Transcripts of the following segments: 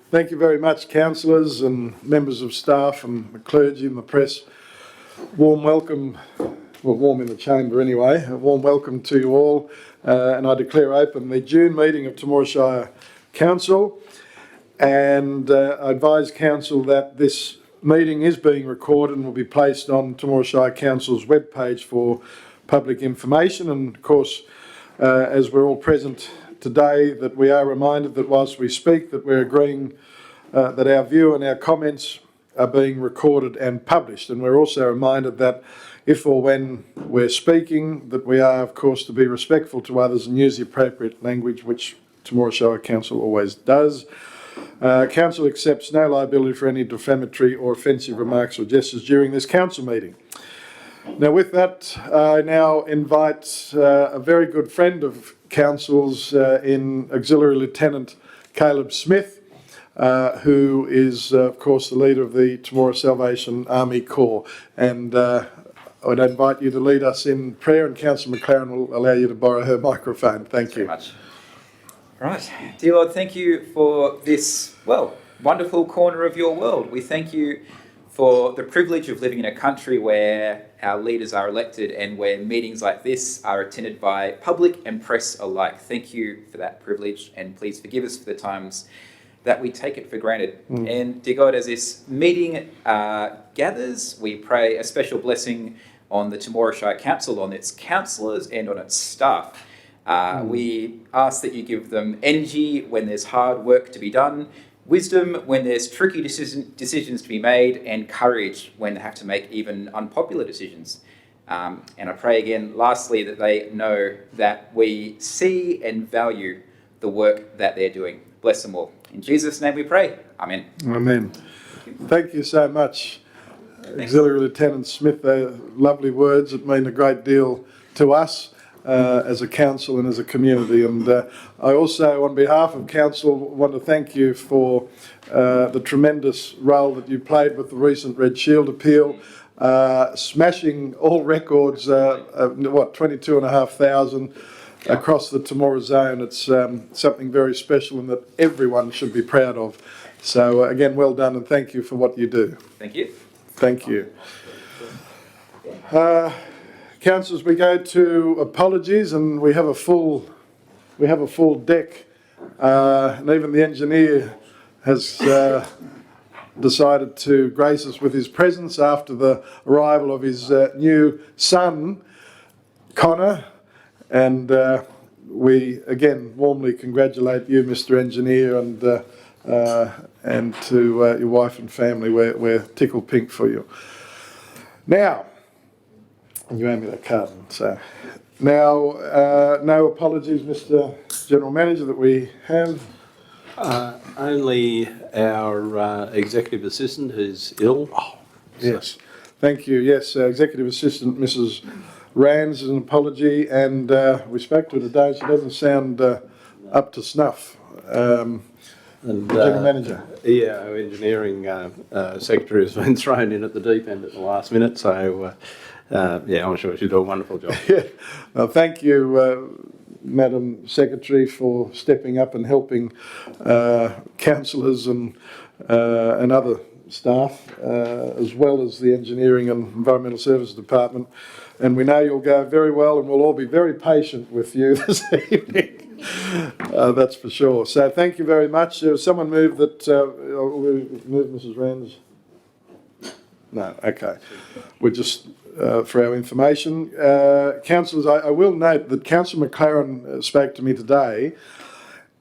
Thank you very much, councillors and members of staff and the clergy and the press. Warm welcome, well, warm in the chamber anyway. A warm welcome to you all, and I declare open the June meeting of Tomorrowshire Council. And I advise Council that this meeting is being recorded and will be placed on Tomorrowshire Council's webpage for public information. And of course, as we're all present today, that we are reminded that whilst we speak, that we're agreeing that our view and our comments are being recorded and published. And we're also reminded that if or when we're speaking, that we are, of course, to be respectful to others and use the appropriate language, which Tomorrowshire Council always does. Council accepts no liability for any defamatory or offensive remarks or gestures during this council meeting. Now, with that, I now invite a very good friend of Council's in Auxiliary Lieutenant Caleb Smith, who is, of course, the leader of the Temora Salvation Army Corps. And I'd invite you to lead us in prayer, and Councillor McLaren will allow you to borrow her microphone. Thank you. Very much. Right. Dear Lord, thank you for this, wonderful corner of your world. We thank you for the privilege of living in a country where our leaders are elected and where meetings like this are attended by public and press alike. Thank you for that privilege, and please forgive us for the times that we take it for granted. And dear God, as this meeting gathers, we pray a special blessing on the Tomorrowshire Council, on its councillors and on its staff. We ask that you give them energy when there's hard work to be done, wisdom when there's tricky decisions to be made, and courage when they have to make even unpopular decisions. And I pray again, lastly, that they know that we see and value the work that they're doing. Bless them all. In Jesus' name we pray. Amen. Amen. Thank you so much, Auxiliary Lieutenant Smith. They're lovely words that mean a great deal to us as a council and as a community. And I also, on behalf of council, want to thank you for the tremendous role that you played with the recent Red Shield appeal, smashing all records, 22,500 across the Temora zone. It's something very special and that everyone should be proud of. So again, well done, and thank you for what you do. Thank you. Thank you. Councillors, we go to apologies, and we have a full deck, and even the engineer has decided to grace us with his presence after the arrival of his new son, Connor. And we again warmly congratulate you, Mr. Engineer, and to your wife and family. We're tickled pink for you. Now, you gave me that card. So now, no apologies, Mr. General Manager, that we have. Only our executive assistant who's ill. Oh, yes. Thank you. Yes, Executive Assistant Mrs. Rands is an apology, and we spoke to her today. She doesn't sound up to snuff. And General Manager. Yeah, our engineering secretary has been thrown in at the deep end at the last minute, so I'm sure she'll do a wonderful job. Yeah. Well, thank you, Madam Secretary, for stepping up and helping councillors and other staff, as well as the Engineering and Environmental Services Department. And we know you'll go very well, and we'll all be very patient with you this evening. That's for sure. So thank you very much. Someone moved that... move Mrs. Rands? No, okay. We're just... for our information. Councillors, I will note that Councillor McLaren spoke to me today,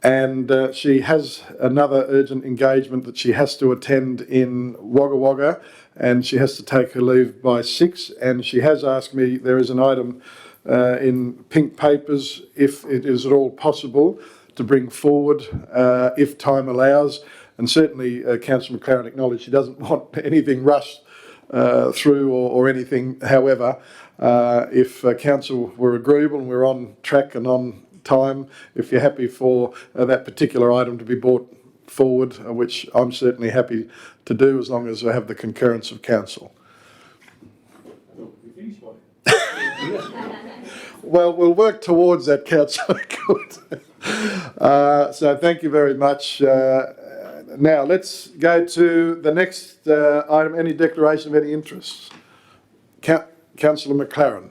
and she has another urgent engagement that she has to attend in Wagga Wagga, and she has to take her leave by 6, and she has asked me, there is an item in pink papers, if it is at all possible, to bring forward if time allows. And certainly Councillor McLaren acknowledged she doesn't want anything rushed through or anything. However, if council were agreeable and we're on track and on time, if you're happy for that particular item to be brought forward, which I'm certainly happy to do as long as I have the concurrence of council. Well, we'll work towards that, councillor. So thank you very much. Now, let's go to the next item, any declaration of any interests. Councillor McLaren.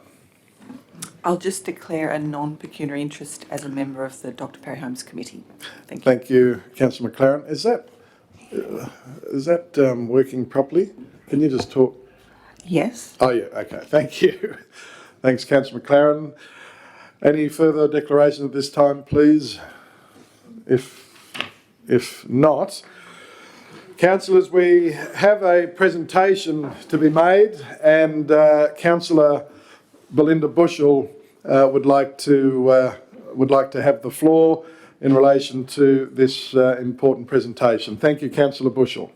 I'll just declare a non-pecuniary interest as a member of the Dr. Perry Holmes Committee. Thank you. Thank you, Councillor McLaren. Is that working properly? Can you just talk? Yes. Oh, yeah, okay. Thank you. Thanks, Councillor McLaren. Any further declaration at this time, please? If not, councillors, we have a presentation to be made, and Councillor Belinda Bushell would like to have the floor in relation to this important presentation. Thank you, Councillor Bushell.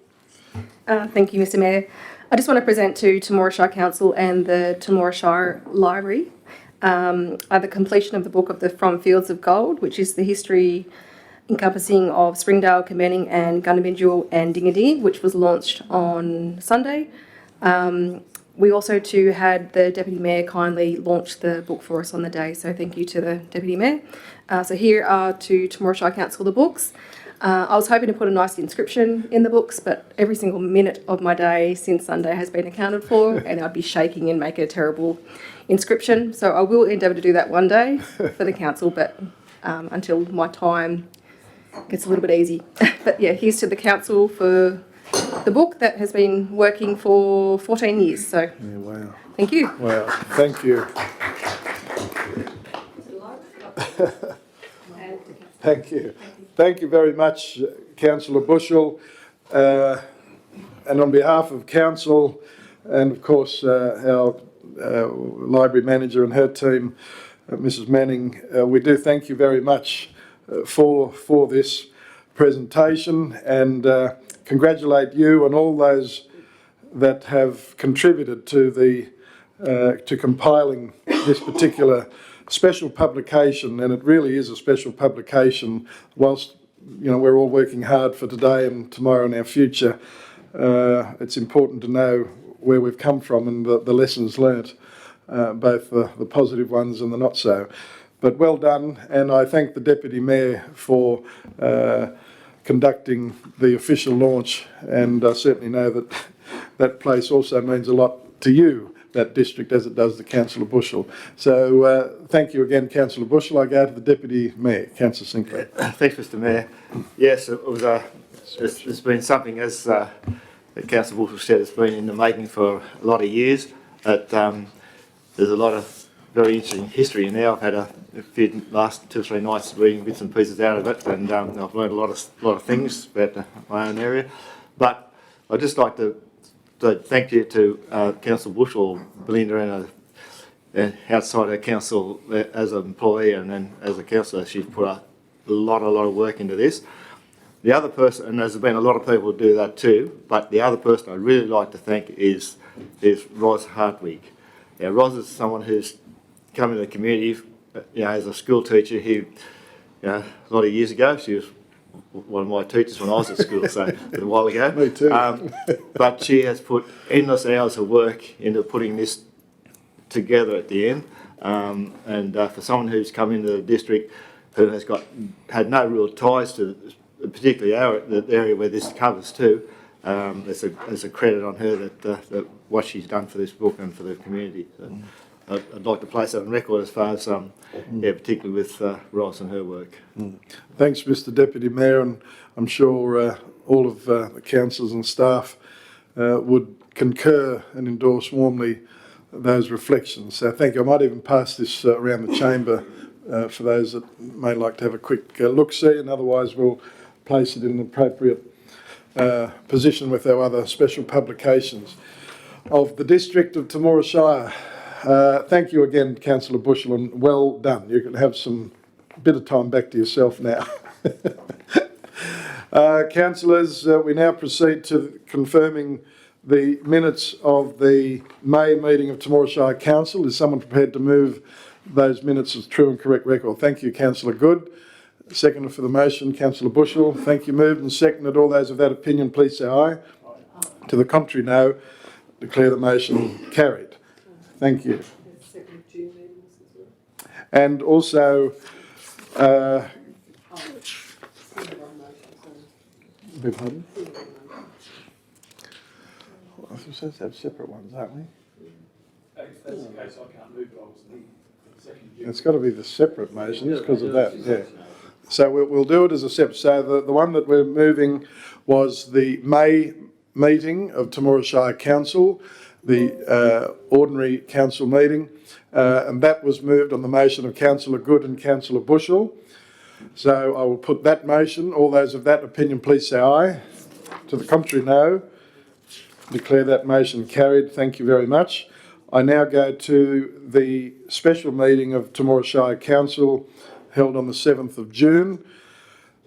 Thank you, Mr. Mayor. I just want to present to Tomorrowshire Council and the Tomorrowshire Library the completion of the book of the From Fields of Gold, which is the history encompassing of Springdale, Kamening and Gunnabyndjul and Dingadee, which was launched on Sunday. We also too had the Deputy Mayor kindly launch the book for us on the day, so thank you to the Deputy Mayor. So here are to Tomorrowshire Council the books. I was hoping to put a nice inscription in the books, but every single minute of my day since Sunday has been accounted for, and I'd be shaking and make a terrible inscription. So I will endeavour to do that one day for the council, but until my time gets a little bit easy. But yeah, here's to the council for the book that has been working for 14 years. So Yeah, wow. thank you. Wow, thank you. Thank you. Thank you very much, Councillor Bushell. And on behalf of Council and, of course, our Library Manager and her team, Mrs Manning, we do thank you very much for this presentation, and congratulate you and all those that have contributed to to compiling this particular special publication. And it really is a special publication. Whilst we're all working hard for today and tomorrow and our future, it's important to know where we've come from and the lessons learnt, both the positive ones and the not so. But well done, and I thank the Deputy Mayor for conducting the official launch, and I certainly know that that place also means a lot to you, that district, as it does to Councillor Bushell. So thank you again, Councillor Bushell. I go to the Deputy Mayor, Councillor Sinclair. Thanks, Mr Mayor. Yes, it was it's been something, as Councillor Bushell said, it's been in the making for a lot of years. There's a lot of very interesting history in there. I've had a few last 2 or 3 nights reading bits and pieces out of it, and I've learned a lot of things about my own area. But I'd just like to thank you to Councillor Bushell, Belinda, and outside of council as an employee and then as a councillor. She's put a lot of work into this. The other person, and there's been a lot of people who do that too, but the other person I'd really like to thank is Ros Hartwig. Now, Ros is someone who's come into the community, as a school teacher. A lot of years ago, she was one of my teachers when I was at school, so a while ago. Me too. But she has put endless hours of work into putting this together at the end. And for someone who's come into the district who has had no real ties to particularly the area where this covers too, there's a credit on her that what she's done for this book and for the community. So I'd like to place that on record as far as particularly with Ross and her work. Thanks, Mr Deputy Mayor, and I'm sure all of the councillors and staff would concur and endorse warmly those reflections. So thank you. I might even pass this around the chamber for those that may like to have a quick look-see, and otherwise we'll place it in an appropriate position with our other special publications of the district of Tomorrowshire. Thank you again, Councillor Bushell, and well done. You can have some bit of time back to yourself now. Councillors, we now proceed to confirming the minutes of the May meeting of Tomorrowshire Council. Is someone prepared to move those minutes as true and correct record? Thank you, Councillor Good. Seconder for the motion, Councillor Bushell. Thank you. Moved and seconded. All those of that opinion, please say aye. To the contrary, no. Declare the motion carried. Thank you. And also, Beg pardon? I was supposed to have separate ones, aren't we? If that's the case, I can't move, but I was the second. It's got to be the separate motions because of that, yeah. So we'll do it as a separate. So the one that we're moving was the May meeting of Tomorrowshire Council, the ordinary council meeting, and that was moved on the motion of Councillor Good and Councillor Bushell. So I will put that motion. All those of that opinion, please say aye. To the contrary, no. Declare that motion carried. Thank you very much. I now go to the special meeting of Tomorrowshire Council held on the 7th of June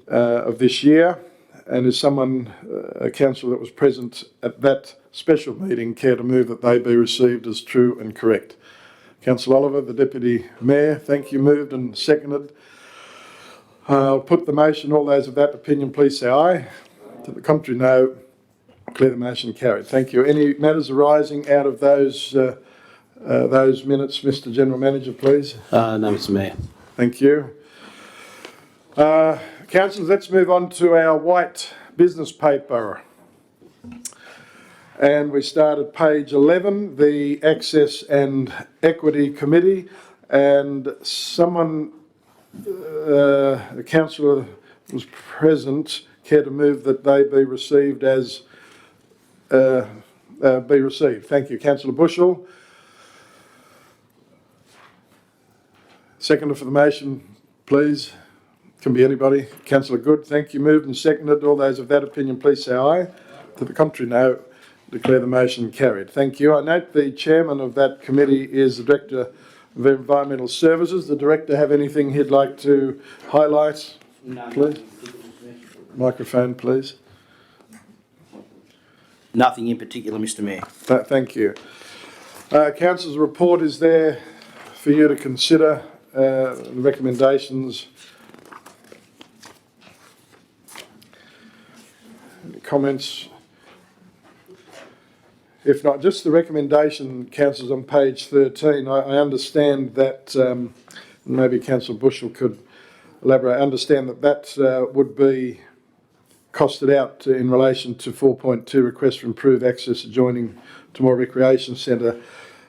of this year. And is someone, a councillor that was present at that special meeting, care to move that they be received as true and correct? Councillor Oliver, the Deputy Mayor, thank you. Moved and seconded. I'll put the motion. All those of that opinion, please say aye. To the contrary, no. Declare the motion carried. Thank you. Any matters arising out of those minutes, Mr. General Manager, please? No, Mr. Mayor. Thank you. Councillors, let's move on to our white business paper. And we start at page 11, the Access and Equity Committee. And someone, a councillor was present, care to move that they be received as be received. Thank you. Councillor Bushell. Seconder for the motion, please. Can be anybody. Councillor Good, thank you. Moved and seconded. All those of that opinion, please say aye. To the contrary, no. Declare the motion carried. Thank you. I note the chairman of that committee is the Director of Environmental Services. The Director have anything he'd like to highlight? No, please. Microphone, please. Nothing in particular, Mr. Mayor. Thank you. Council's report is there for you to consider. The recommendations. Any comments? If not, just the recommendation, councillors, on page 13. I understand that, maybe Councillor Bushell could elaborate. I understand that would be costed out in relation to 4.2 request for improved access adjoining Temora Recreation Centre.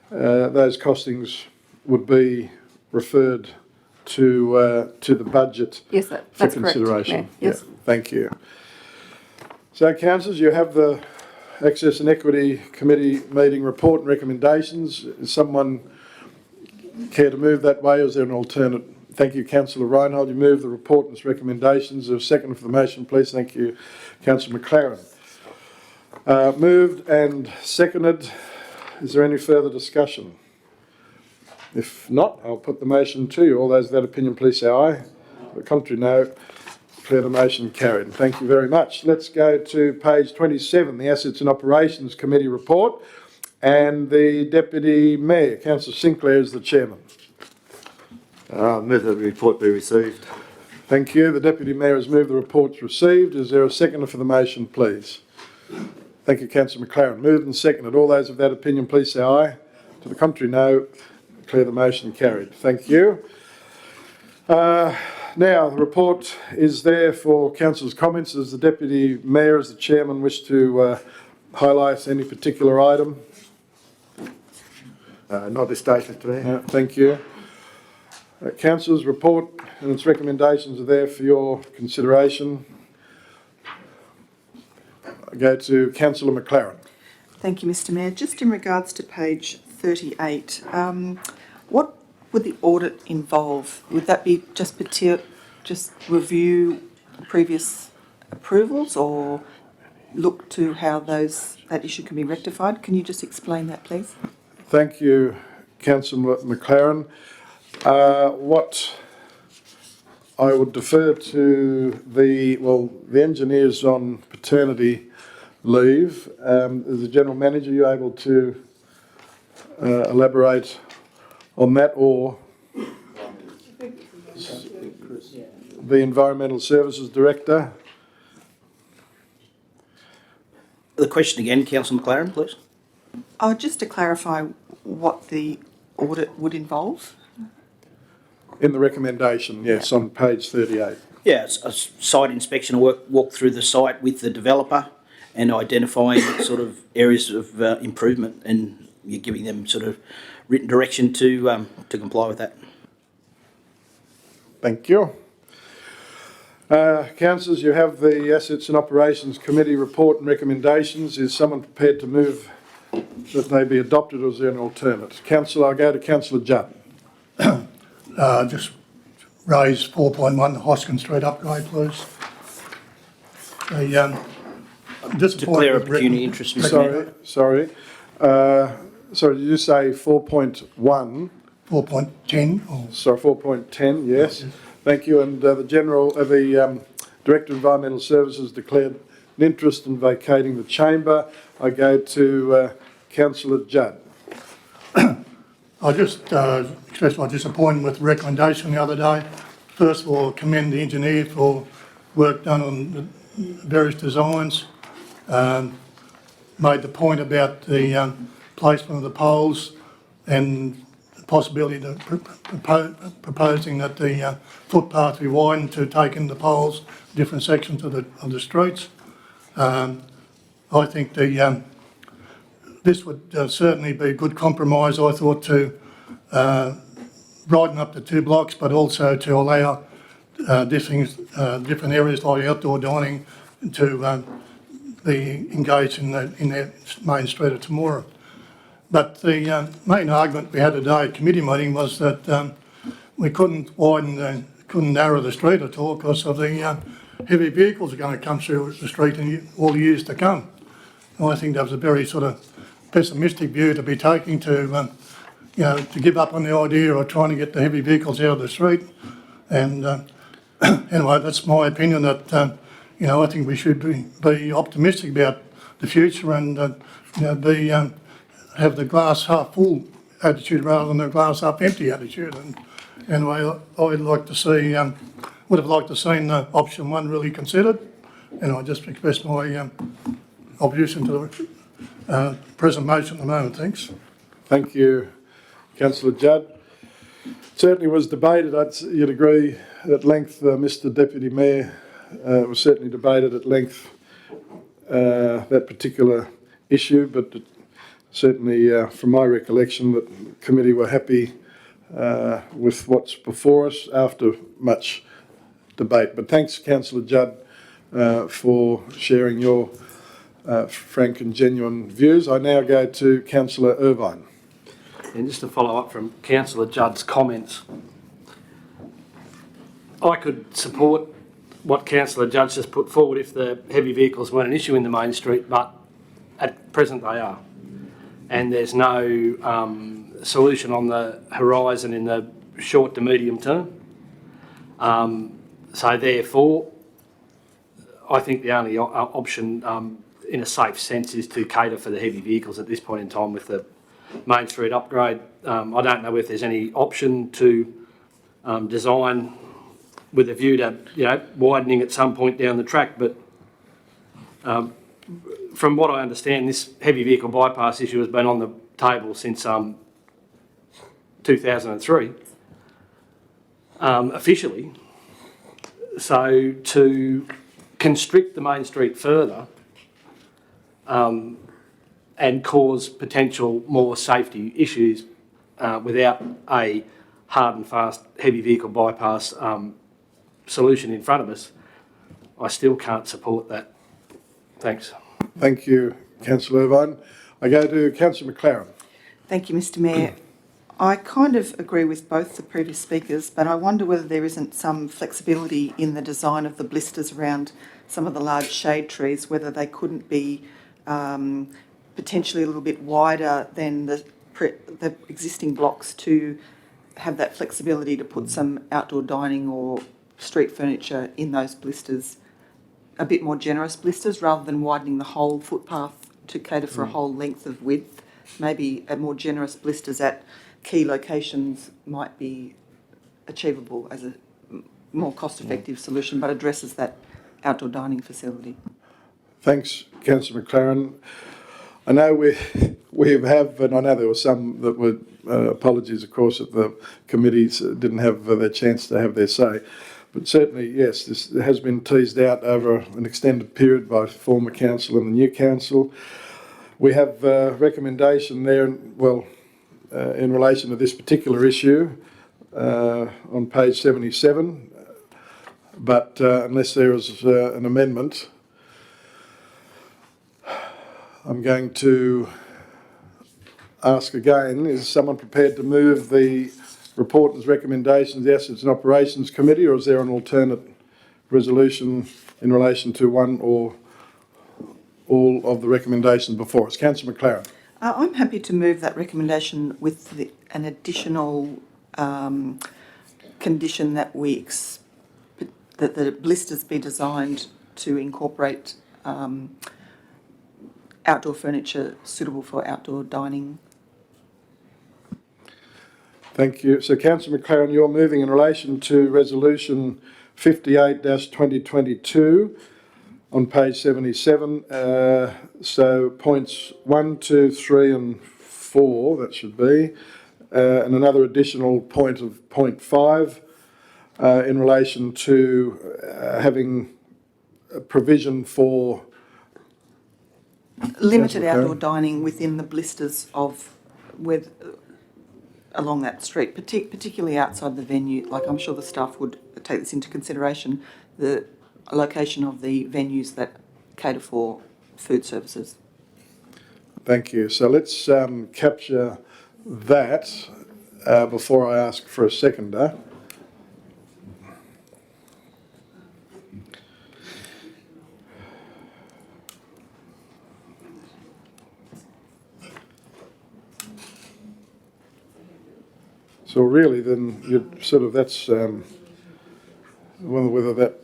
Those costings would be referred to the budget. Yes, for that's consideration. correct. Yeah, yes. Yeah, thank you. So, councillors, you have the Access and Equity Committee meeting report and recommendations. Is someone care to move that way, or is there an alternate? Thank you, Councillor Reinhold. You move the report and its recommendations. A second for the motion, please. Thank you, Councillor McLaren. Moved and seconded. Is there any further discussion? If not, I'll put the motion to you. All those of that opinion, please say aye. The contrary, no. Declare the motion carried. Thank you very much. Let's go to page 27, the Assets and Operations Committee report. And the Deputy Mayor, Councillor Sinclair, is the chairman. Move that the report be received. Thank you. The Deputy Mayor has moved the reports received. Is there a seconder for the motion, please? Thank you, Councillor McLaren. Moved and seconded. All those of that opinion, please say aye. To the contrary, no. Declare the motion carried. Thank you. Now, the report is there for councillors' comments. Does the Deputy Mayor, as the Chairman, wish to highlight any particular item? Not at this stage, Mr. Mayor. No, thank you. Councillors' report and its recommendations are there for your consideration. I go to Councillor McLaren. Thank you, Mr. Mayor. Just in regards to page 38, what would the audit involve? Would that be just review previous approvals, or look to how that issue can be rectified? Can you just explain that, please? Thank you, Councillor McLaren. What I would defer to the engineers on paternity leave. As the General Manager, are you able to elaborate on that, or the Environmental Services Director? The question again, Councillor McLaren, please. Just to clarify what the audit would involve. In the recommendation, yes, on page 38. Yeah, it's a site inspection, walk through the site with the developer and identifying sort of areas of improvement, and you're giving them sort of written direction to comply with that. Thank you. Councillors, you have the Assets and Operations Committee report and recommendations. Is someone prepared to move that they be adopted, or is there an alternate? Councillor, I'll go to Councillor Judd. Just raise 4.1 Hoskin Street upgrade, please. I'm disappointed Declare a with pecuniary interest, Mr Mayor. Sorry. Sorry, did you say 4.1? 4.10 or Sorry, 4.10, yes. Thank you. And the Director of Environmental Services declared an interest in vacating the chamber. I go to Councillor Judd. I just expressed my disappointment with the recommendation the other day. First of all, commend the engineer for work done on the various designs. Made the point about the placement of the poles and the possibility of proposing that the footpath be widened to take in the poles, different sections of the streets. I think this would certainly be a good compromise, I thought, to brighten up the 2 blocks, but also to allow different areas like outdoor dining to be engaged in their main street of Temora. But the main argument we had today at committee meeting was that we couldn't narrow the street at all because of the heavy vehicles are going to come through the street in all the years to come. And I think that was a very sort of pessimistic view to be taking to give up on the idea of trying to get the heavy vehicles out of the street. And anyway, that's my opinion that, I think we should be optimistic about the future and, have the glass half full attitude rather than the glass half empty attitude. And anyway, I'd like to see, would have liked to seen option 1 really considered. And I just express my opposition to the present motion at the moment. Thanks. Thank you, Councillor Judd. It certainly was debated, you'd agree, at length, Mr Deputy Mayor. It was certainly debated at length, that particular issue, but certainly from my recollection that the committee were happy with what's before us after much debate. But thanks, Councillor Judd, for sharing your frank and genuine views. I now go to Councillor Irvine. And just to follow up from Councillor Judd's comments, I could support what Councillor Judd just put forward if the heavy vehicles weren't an issue in the main street, but at present they are. And there's no solution on the horizon in the short to medium term. So therefore, I think the only option in a safe sense is to cater for the heavy vehicles at this point in time with the Main Street upgrade. I don't know if there's any option to design with a view to widening at some point down the track, but from what I understand, this heavy vehicle bypass issue has been on the table since 2003, officially. So to constrict the main street further and cause potential more safety issues without a hard and fast heavy vehicle bypass solution in front of us, I still can't support that. Thanks. Thank you, Councillor Irvine. I go to Councillor McLaren. Thank you, Mr Mayor. I kind of agree with both the previous speakers, but I wonder whether there isn't some flexibility in the design of the blisters around some of the large shade trees, whether they couldn't be potentially a little bit wider than the existing blocks to have that flexibility to put some outdoor dining or street furniture in those blisters, a bit more generous blisters rather than widening the whole footpath to cater for a whole length of width. Maybe a more generous blisters at key locations might be achievable as a more cost-effective solution, but addresses that outdoor dining facility. Thanks, Councillor McLaren. I know we have, and I know there were some that were, apologies of course, that the committees didn't have their chance to have their say, But certainly, yes, this has been teased out over an extended period by former council and the new council. We have a recommendation there, well, in relation to this particular issue on page 77, but unless there is an amendment, I'm going to ask again, is someone prepared to move the report and recommendations of the Assets and Operations Committee, or is there an alternate resolution in relation to one or all of the recommendations before us? Councillor McLaren. I'm happy to move that recommendation with an additional condition that that the blisters be designed to incorporate outdoor furniture suitable for outdoor dining. Thank you. So, Councillor McLaren, you're moving in relation to Resolution 58-2022 on page 77. So, points 1, 2, 3 and 4, that should be, and another additional point of point 5 in relation to having a provision for Limited outdoor dining within the blisters along that street, particularly outside the venue. Like, I'm sure the staff would take this into consideration, the location of the venues that cater for food services. Thank you. So let's capture that before I ask for a seconder. So really, then you sort of that's whether that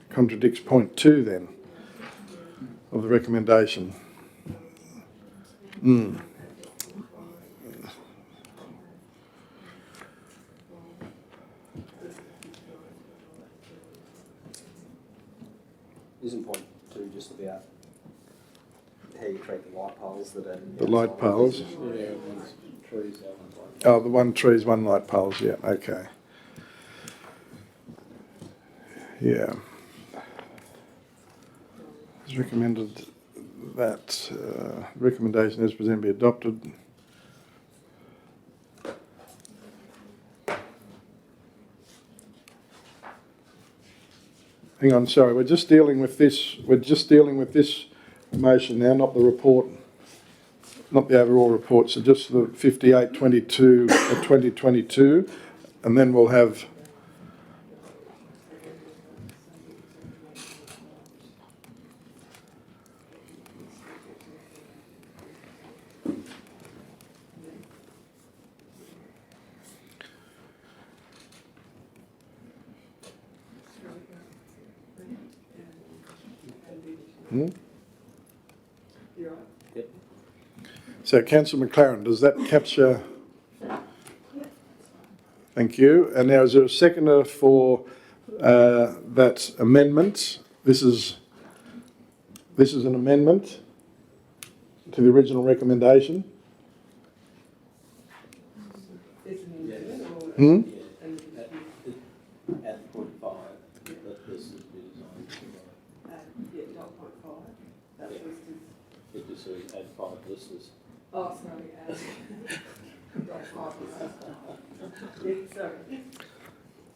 contradicts point 2 then of the recommendation. Isn't point 2 just about how you treat the light poles that are... The light poles? Yeah, one's trees, that one's light. Oh, the one trees, one light poles, yeah, okay. Yeah. It's recommended that recommendation as presented be adopted. Hang on, sorry, we're just dealing with this motion now, not the report, not the overall report, so just the 58-22 2022, and then we'll have So, Councillor McLaren, does that capture? Thank you. And now, is there a seconder for that amendment? This is an amendment to the original recommendation. At point 5, that this is designed. It just says add 5 blisters. Oh, sorry.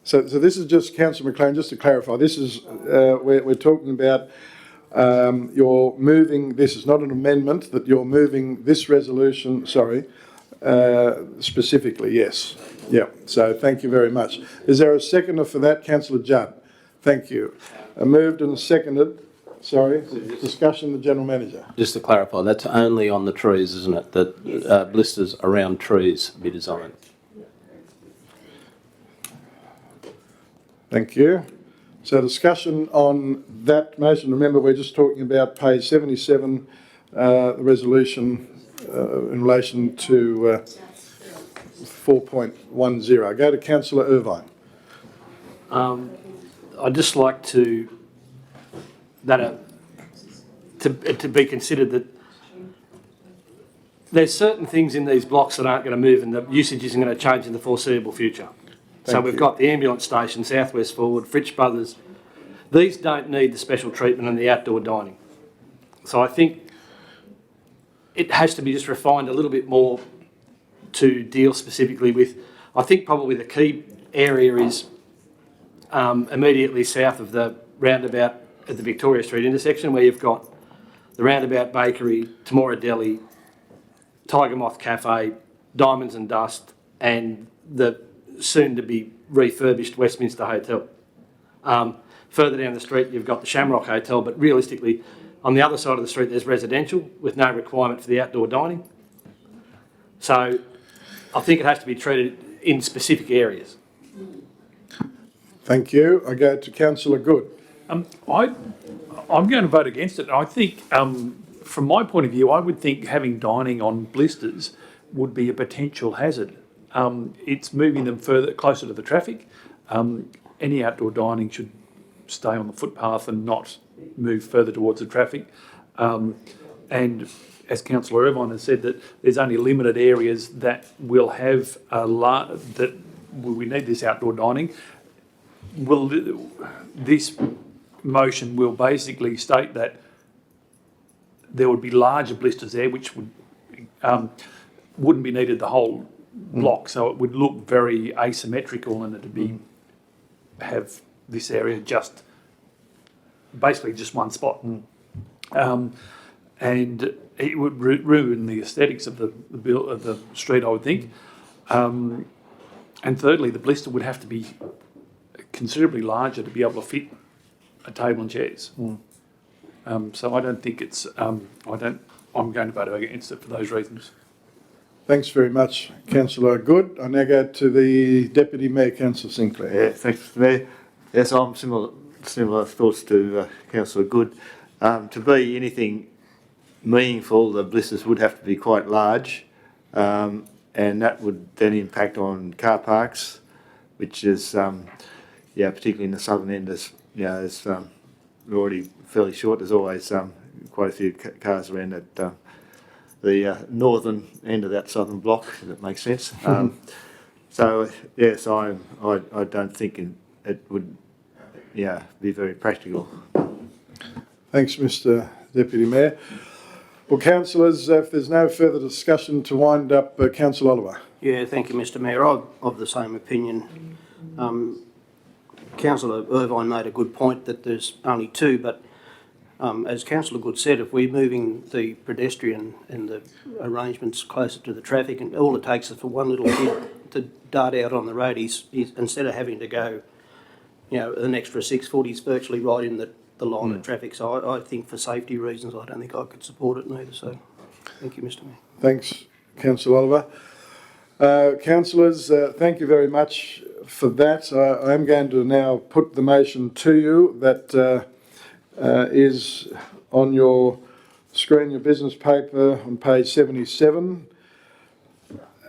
So this is just, Councillor McLaren, just to clarify, this is, we're talking about you're moving, this is not an amendment, that you're moving this resolution, specifically, yes. Yeah, so thank you very much. Is there a seconder for that, Councillor Judd? Thank you. Moved and seconded. Sorry, discussion, the General Manager. Just to clarify, that's only on the trees, isn't it? That blisters around trees be designed. Thank you. So discussion on that motion. Remember, we're just talking about page 77, the resolution in relation to 4.10. Go to Councillor Irvine. I'd just like to be considered that there's certain things in these blocks that aren't going to move and the usage isn't going to change in the foreseeable future. So Thank we've you. got the ambulance station, Southwest Forward, Fritsch Brothers. These don't need the special treatment and the outdoor dining. So I think it has to be just refined a little bit more to deal specifically with, I think probably the key area is immediately south of the roundabout at the Victoria Street intersection, where you've got the Roundabout Bakery, Temora Deli, Tiger Moth Cafe, Diamonds and Dust, and the soon-to-be refurbished Westminster Hotel. Further down the street, you've got the Shamrock Hotel, but realistically, on the other side of the street, there's residential with no requirement for the outdoor dining. So I think it has to be treated in specific areas. Thank you. I go to Councillor Good. I'm going to vote against it. I think, from my point of view, I would think having dining on blisters would be a potential hazard. It's moving them closer to the traffic. Any outdoor dining should stay on the footpath and not move further towards the traffic. And as Councillor Irvine has said, that there's only limited areas that will have we need this outdoor dining. This motion will basically state that there would be larger blisters there, which wouldn't be needed the whole block, so it would look very asymmetrical, and it'd be have this area just basically just one spot, and it would ruin the aesthetics of the street, I would think. And thirdly, the blister would have to be considerably larger to be able to fit a table and chairs. So I don't think it's. I'm going to vote against it for those reasons. Thanks very much, Councillor Good. I now go to the Deputy Mayor, Councillor Sinclair. Yeah, thanks, Mr Mayor. Yes, I'm similar thoughts to Councillor Good. To be anything meaningful, the blisters would have to be quite large, and that would then impact on car parks, which is, particularly in the southern end, is already fairly short. There's always quite a few cars around at the northern end of that southern block, if that makes sense. So yes, I don't think it would be very practical. Thanks, Mr Deputy Mayor. Well, councillors, if there's no further discussion to wind up, Councillor Oliver. Yeah, thank you, Mr Mayor. I'm of the same opinion. Councillor Irvine made a good point that there's only two, but as Councillor Good said, if we're moving the pedestrian and the arrangements closer to the traffic, and all it takes is for one little kid to dart out on the road, he's instead of having to go, an extra 6 foot, he's virtually right in the line of traffic. So I think for safety reasons, I don't think I could support it neither. So thank you, Mr Mayor. Thanks, Councillor Oliver. Councillors, thank you very much for that. I am going to now put the motion to you that is on your screen, your business paper on page 77.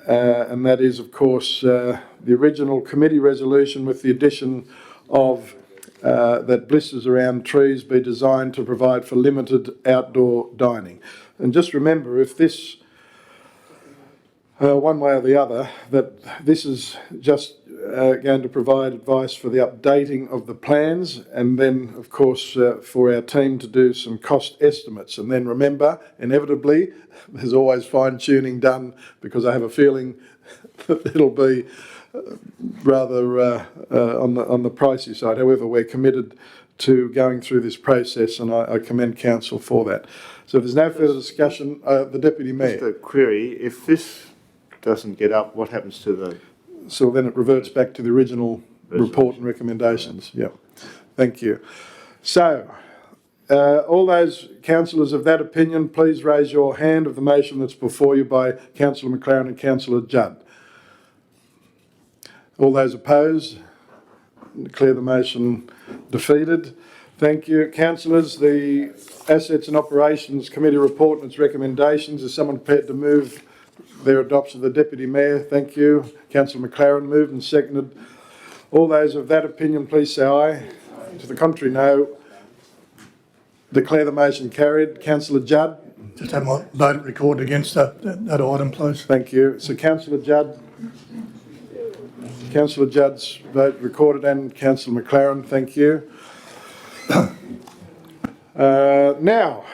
And that is, of course, the original committee resolution with the addition of that blisters around trees be designed to provide for limited outdoor dining. And just remember, if this, one way or the other, that this is just going to provide advice for the updating of the plans, and then, of course, for our team to do some cost estimates. And then remember, inevitably, there's always fine-tuning done, because I have a feeling that it'll be rather on the pricey side. However, we're committed to going through this process, and I commend council for that. So if there's no further discussion, the Deputy Mayor. Just a query, if this doesn't get up, what happens to the... So then it reverts back to the original report and recommendations. Yeah, thank you. So, all those councillors of that opinion, please raise your hand of the motion that's before you by Councillor McLaren and Councillor Judd. All those opposed? Declare the motion defeated. Thank you. Councillors, the Assets and Operations Committee report and its recommendations. Is someone prepared to move their adoption of the Deputy Mayor? Thank you. Councillor McLaren moved and seconded. All those of that opinion, please say aye. To the contrary, no. Declare the motion carried. Councillor Judd? Just have my vote recorded against that item, please. Thank you. So Councillor Judd Councillor Judd's vote recorded and Councillor McLaren, thank you. Now,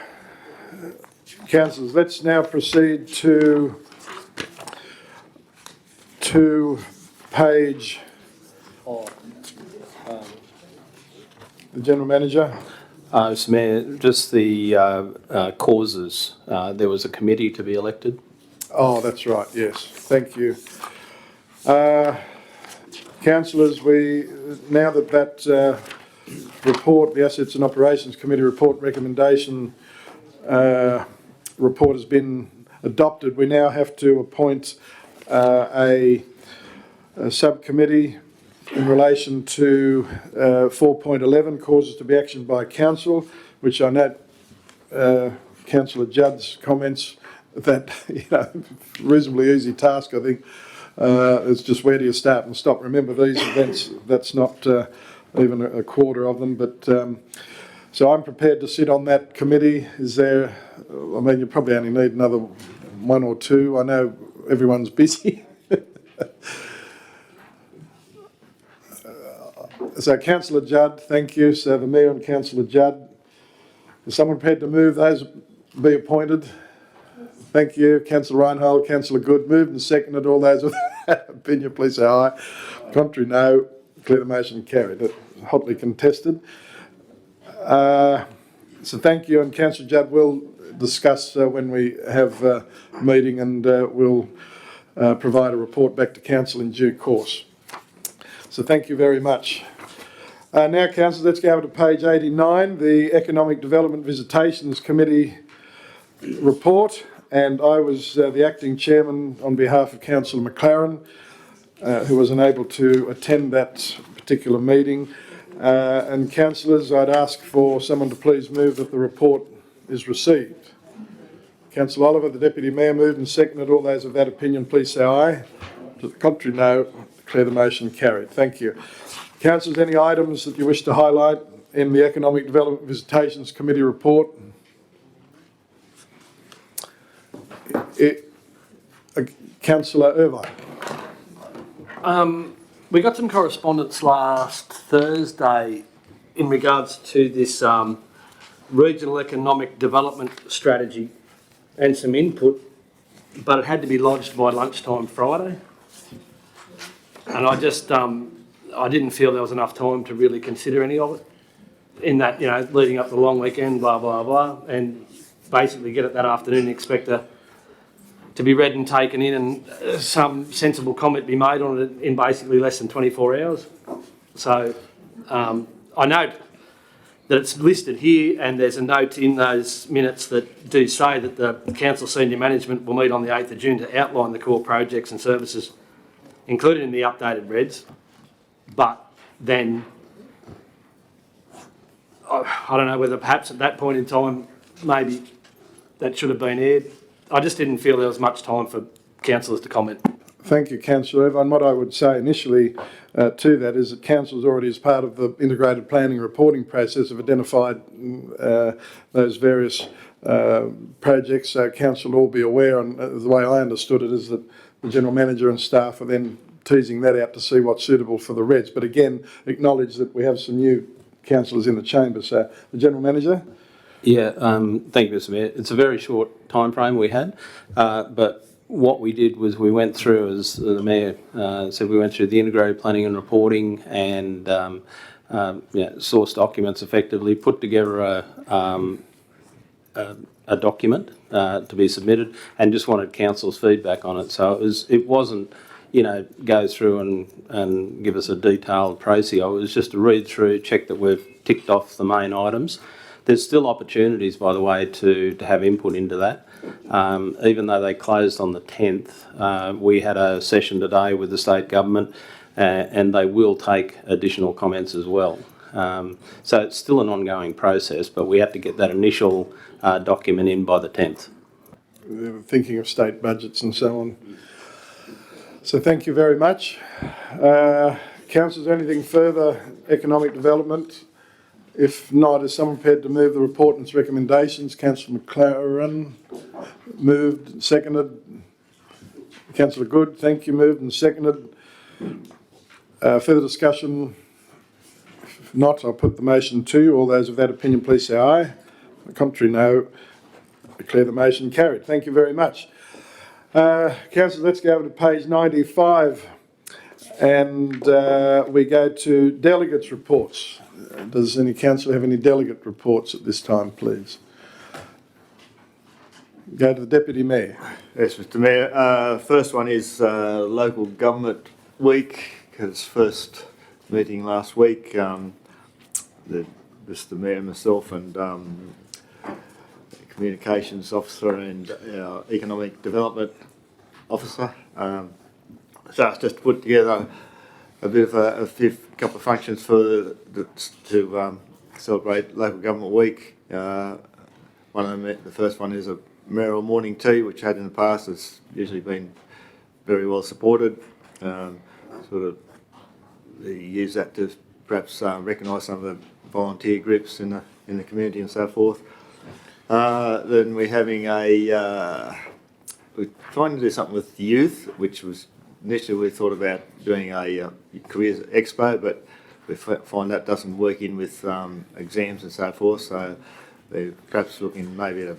councillors, let's now proceed to page, the General Manager. Mr Mayor, just the causes. There was a committee to be elected. Oh, that's right, yes, thank you. Councillors, now that report, the Assets and Operations Committee report recommendation report has been adopted, we now have to appoint a subcommittee in relation to 4.11, causes to be actioned by Council, which I note Councillor Judd's comments that, reasonably easy task, I think. It's just where do you start and stop. Remember, these events, that's not even a quarter of them, but so I'm prepared to sit on that committee. Is there, I mean, you probably only need another one or two. I know everyone's busy. So Councillor Judd, thank you. So the Mayor and Councillor Judd. Is someone prepared to move those be appointed? Thank you. Councillor Reinhold, Councillor Good. Moved and seconded. All those with that opinion, please say aye. Contrary, no. Declare the motion carried. Hotly contested. So thank you. And Councillor Judd will discuss when we have a meeting, and we'll provide a report back to Council in due course. So thank you very much. Now, councillors, let's go over to page 89, the Economic Development Visitations Committee report. And I was the acting chairman on behalf of Councillor McLaren, who was unable to attend that particular meeting. And councillors, I'd ask for someone to please move that the report is received. Councillor Oliver, the Deputy Mayor, moved and seconded. All those of that opinion, please say aye. To the contrary, no. Declare the motion carried. Thank you. Councillors, any items that you wish to highlight in the Economic Development Visitations Committee report? Councillor Irvine. We got some correspondence last Thursday in regards to this regional economic development strategy and some input, but it had to be lodged by lunchtime Friday. And I just, I didn't feel there was enough time to really consider any of it in that, leading up to the long weekend, blah, blah, blah, and basically get it that afternoon and expect to be read and taken in and some sensible comment be made on it in basically less than 24 hours. So I note that it's listed here, and there's a note in those minutes that do say that the Council Senior Management will meet on the 8th of June to outline the core projects and services included in the updated REDs. But then, I don't know whether perhaps at that point in time, maybe that should have been aired. I just didn't feel there was much time for councillors to comment. Thank you, Councillor Irvine. What I would say initially to that is that Council's already, as part of the integrated planning and reporting process, have identified those various projects. So Council will all be aware, and the way I understood it is that the General Manager and staff are then teasing that out to see what's suitable for the REDs. But again, acknowledge that we have some new councillors in the chamber. So the General Manager. Yeah, thank you, Mr Mayor. It's a very short time frame we had, but what we did was we went through, as the Mayor said, we went through the integrated planning and reporting and source documents effectively, put together a document to be submitted, and just wanted council's feedback on it. So it wasn't, go through and give us a detailed process. It was just to read through, check that we've ticked off the main items. There's still opportunities, by the way, to have input into that. Even though they closed on the 10th, we had a session today with the state government and they will take additional comments as well. So it's still an ongoing process, but we have to get that initial document in by the 10th. Thinking of state budgets and so on. So thank you very much. Councillors, anything further economic development? If not, is someone prepared to move the report and its recommendations? Councillor McLaren moved, seconded. Councillor Good, thank you, moved and seconded. Further discussion? If not, I'll put the motion to you. All those of that opinion, please say aye. The contrary, no. Declare the motion carried. Thank you very much. Councillors, let's go over to page 95 and we go to Delegates Reports. Does any councillor have any delegate reports at this time, please? Go to the Deputy Mayor. Yes, Mr Mayor. First one is Local Government Week, its first meeting last week. Mr Mayor, myself and Communications Officer and our Economic Development Officer. So it's just put together a bit of a couple of functions to celebrate Local Government Week. One of them, the first one is a Merrell Morning Tea, which I had in the past. It's usually been very well supported. Sort of use that to perhaps recognise some of the volunteer groups in the community and so forth. Then we're having we're trying to do something with the youth, which was initially we thought about doing a careers expo, but we find that doesn't work in with exams and so forth. So we're perhaps looking maybe at a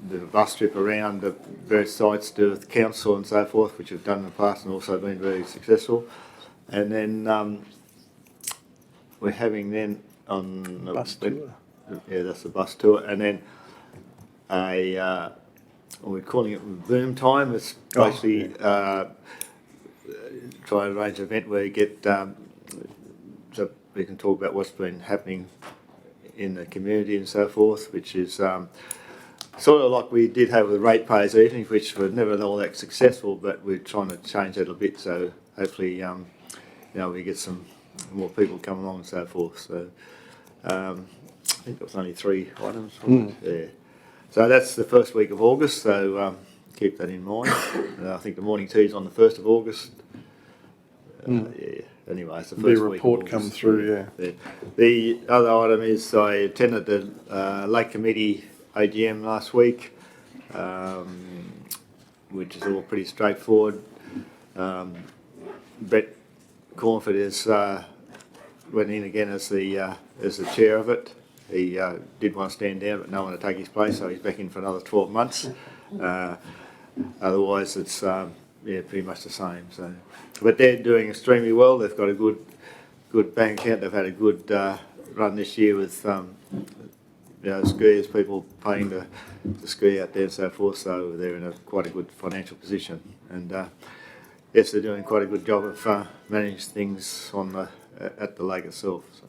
bit of a bus trip around the various sites to do with council and so forth, which we've done in the past and also been very successful. And then we're having then on the Bus tour. Yeah, that's the bus tour, and then we're calling it Boom Time. It's basically try and arrange an event where you get so we can talk about what's been happening in the community and so forth, which is sort of like we did have with Ratepayers Evening, which were never all that successful, but we're trying to change that a bit. So hopefully, we get some more people come along and so forth. So I think it was only 3 items. Yeah. So that's the first week of August. So keep that in mind. I think the morning tea is on the 1st of August. Yeah. Anyway, it's the first week report of August. come through, yeah. The other item is I attended the Lake Committee AGM last week, which is all pretty straightforward. Brett Cornford is went in again as the chair of it. He did want to stand down, but no one to take his place, so he's back in for another 12 months. Otherwise, it's pretty much the same. So, but they're doing extremely well. They've got a good bank account. They've had a good run this year with skiers, people paying to ski out there and so forth. So they're in quite a good financial position. And yes, they're doing quite a good job of managing things at the lake itself. So.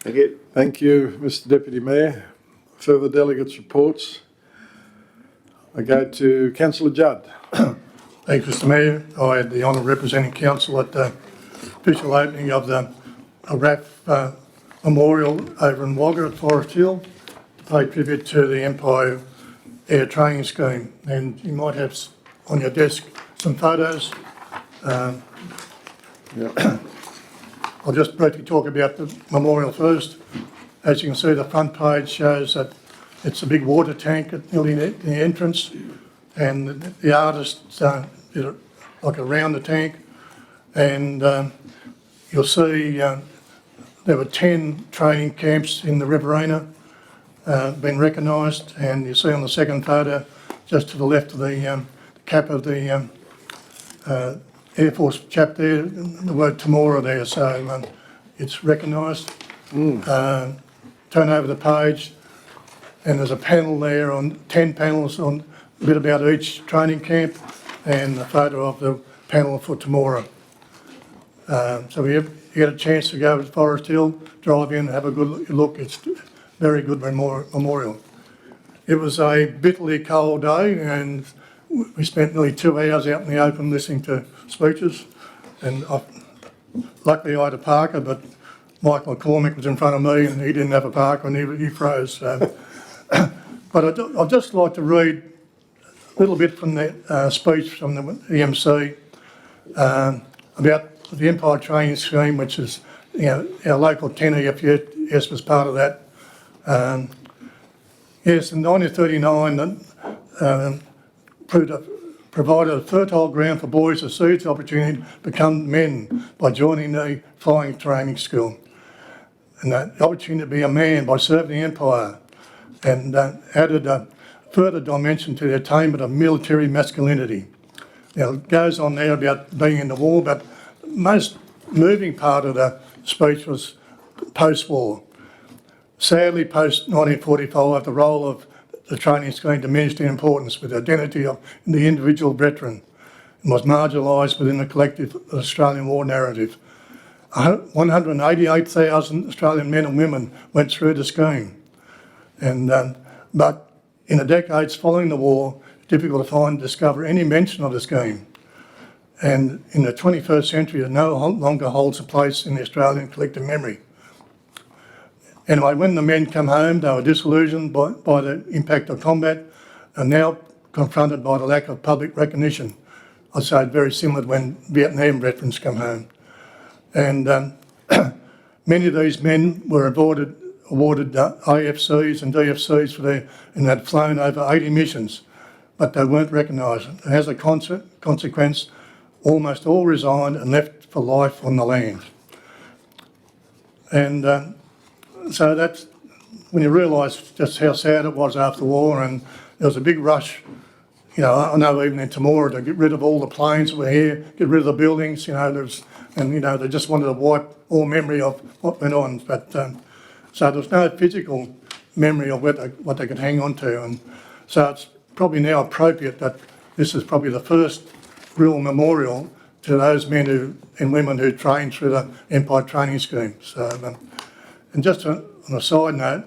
Thank you. Thank you, Mr Deputy Mayor. Further delegates' reports. I go to Councillor Judd. Thanks, Mr Mayor. I had the honour of representing council at the official opening of the RAF Memorial over in Wagga at Forest Hill to pay tribute to the Empire Air Training Scheme. And you might have on your desk some photos. I'll just briefly talk about the memorial first. As you can see, the front page shows that it's a big water tank at nearly the entrance, and the artist did it like around the tank, and you'll see there were 10 training camps in the Riverina been recognised, and you see on the second photo just to the left of the cap of the Air Force chap there, the word Temora there, so it's recognised. Turn over the page and there's a panel there on 10 panels on a bit about each training camp and a photo of the panel for Temora. So you get a chance to go to Forest Hill, drive in, have a good look. It's a very good memorial. It was a bitterly cold day and we spent nearly 2 hours out in the open listening to speeches, and luckily I had a parker, but Michael McCormick was in front of me and he didn't have a parker and he froze. But I'd just like to read a little bit from the speech from the MC about the Empire Training Scheme, which is our local 10 EFS was part of that. Yes, in 1939, proved provided a fertile ground for boys to seize the opportunity to become men by joining the flying training school. And the opportunity to be a man by serving the Empire, and added a further dimension to the attainment of military masculinity. Now, it goes on there about being in the war, but the most moving part of the speech was post-war. Sadly, post-1945, the role of the training scheme diminished in importance with the identity of the individual veteran and was marginalised within the collective Australian war narrative. 188,000 Australian men and women went through the scheme. But in the decades following the war, it's difficult to discover any mention of the scheme. And in the 21st century, it no longer holds a place in the Australian collective memory. Anyway, when the men come home, they were disillusioned by the impact of combat and now confronted by the lack of public recognition. I'd say it's very similar to when Vietnam veterans come home. And many of these men were awarded AFCs and DFCs and they'd flown over 80 missions, but they weren't recognised. And as a consequence, almost all resigned and left for life on the land. And so that's when you realise just how sad it was after the war, and there was a big rush. You know, I know even in Temora to get rid of all the planes that were here, get rid of the buildings, they just wanted to wipe all memory of what went on. But so there was no physical memory of what they could hang on to. And so it's probably now appropriate that this is probably the first real memorial to those men and women who trained through the Empire Training Scheme. So, and just on a side note,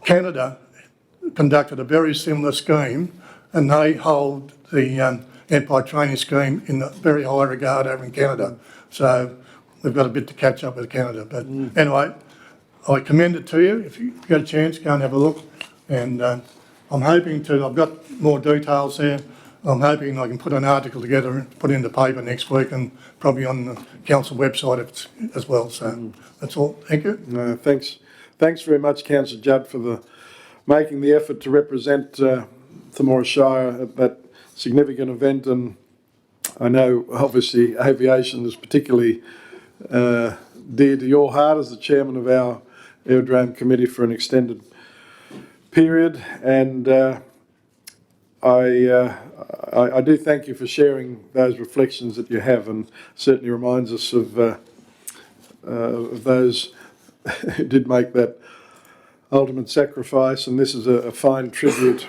Canada conducted a very similar scheme, and they hold the Empire Training Scheme in very high regard over in Canada. So we've got a bit to catch up with Canada. But anyway, I commend it to you. If you get a chance, go and have a look. And I'm hoping I've got more details there. I'm hoping I can put an article together and put it in the paper next week and probably on the council website as well. So that's all. Thank you. No, thanks very much, Councillor Judd, for making the effort to represent Tomorrowshire at that significant event. And I know, obviously, aviation is particularly dear to your heart as the chairman of our Aerodrome Committee for an extended period. And I do thank you for sharing those reflections that you have, and certainly reminds us of those who did make that ultimate sacrifice. And this is a fine tribute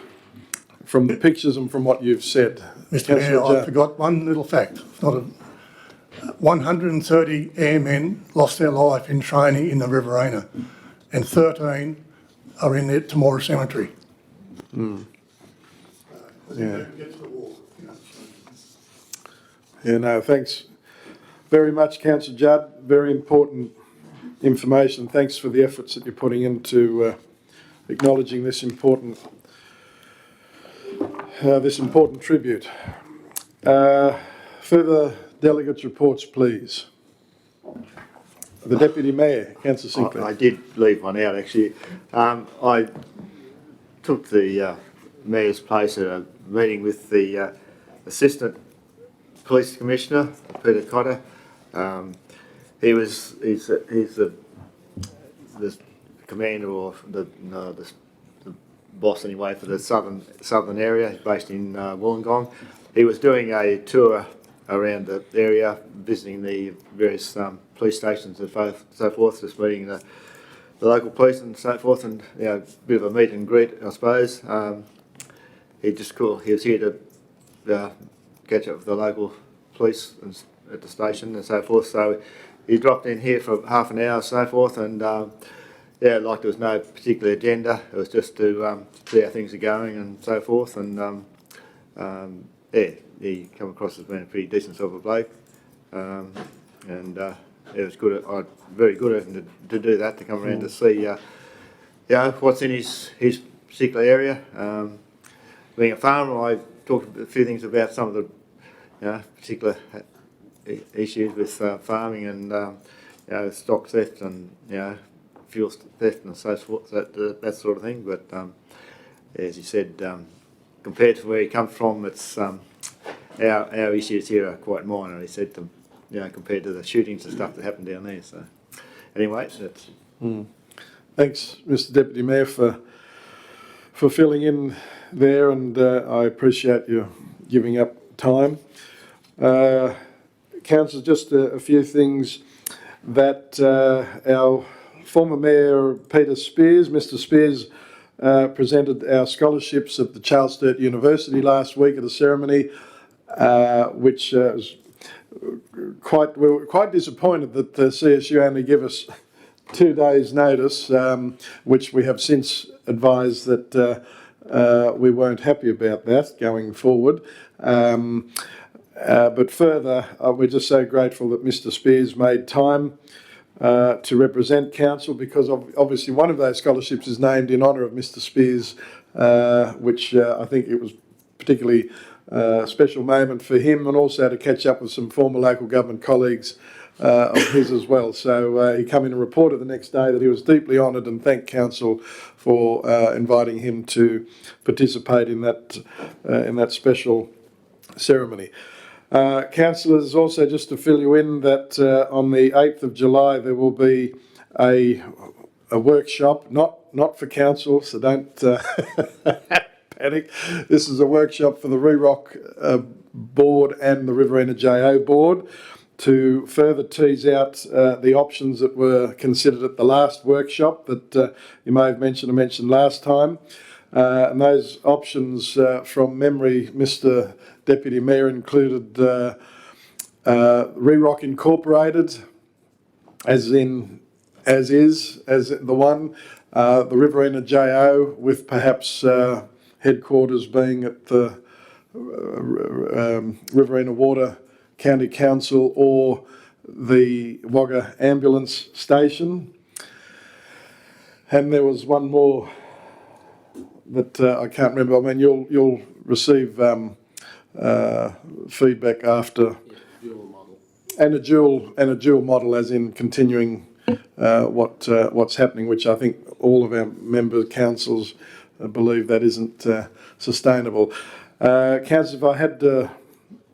from the pictures and from what you've said. Mr Mayor, I forgot one little fact. 130 airmen lost their life in training in the Riverina, and 13 are in the Temora Cemetery. Yeah. Yeah, no, thanks very much, Councillor Judd. Very important information. Thanks for the efforts that you're putting into acknowledging this important tribute. Further Delegates Reports, please. The Deputy Mayor, Councillor Sinclair. I did leave one out, actually. I took the Mayor's place at a meeting with the Assistant Police Commissioner, Peter Cotter. He's the commander, or the boss anyway, for the southern area. He's based in Wollongong. He was doing a tour around the area, visiting the various police stations and so forth, just meeting the local police and so forth, and a bit of a meet and greet, I suppose. He was here to catch up with the local police at the station and so forth. So he dropped in here for half an hour and so forth, and there was no particular agenda. It was just to see how things are going and so forth. And he come across as being a pretty decent sort of a bloke, and it was good. Very good of him to do that, to come around to see what's in his particular area. Being a farmer, I talked a few things about some of the particular issues with farming and stock theft and fuel theft and so forth, that sort of thing. But as you said, compared to where he comes from, it's our issues here are quite minor. He said, compared to the shootings and stuff that happened down there. So, anyway, that's. Thanks, Mr. Deputy Mayor, for filling in there, and I appreciate you giving up time. Councillor, just a few things that our former Mayor Peter Spears, Mr. Spears, presented our scholarships at the Charles Sturt University last week at a ceremony, which was we were quite disappointed that the CSU only give us 2 days' notice, which we have since advised that we weren't happy about that going forward. But further, we're just so grateful that Mr. Spears made time to represent council, because obviously one of those scholarships is named in honour of Mr. Spears, which I think it was particularly a special moment for him, and also to catch up with some former local government colleagues of his as well. So he came in and reported the next day that he was deeply honoured, and thanked council for inviting him to participate in that special ceremony. Councillors, also just to fill you in that on the 8th of July there will be a workshop, not for council, so don't panic. This is a workshop for the Rerock board and the Riverina JO board to further tease out the options that were considered at the last workshop that you may have mentioned, I mentioned last time. And those options, from memory, Mr. Deputy Mayor, included Rerock Incorporated, as the one, the Riverina JO, with perhaps headquarters being at the Riverina Water County Council or the Wagga Ambulance Station. And there was one more that I can't remember. I mean, you'll receive feedback after. Dual model. And a dual model, as in continuing what's happening, which I think all of our member councils believe that isn't sustainable. Councillor, if I had to,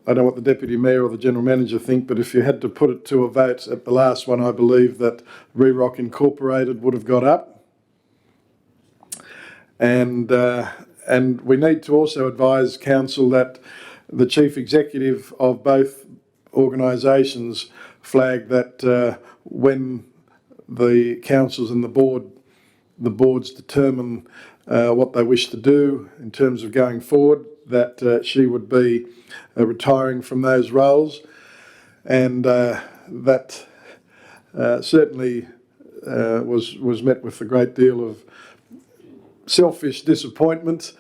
I don't know what the Deputy Mayor or the General Manager think, but if you had to put it to a vote at the last one, I believe that Rerock Incorporated would have got up. And we need to also advise council that the chief executive of both organisations flagged that when the councils and the boards determine what they wish to do in terms of going forward, that she would be retiring from those roles, and that certainly was met with a great deal of selfish disappointment,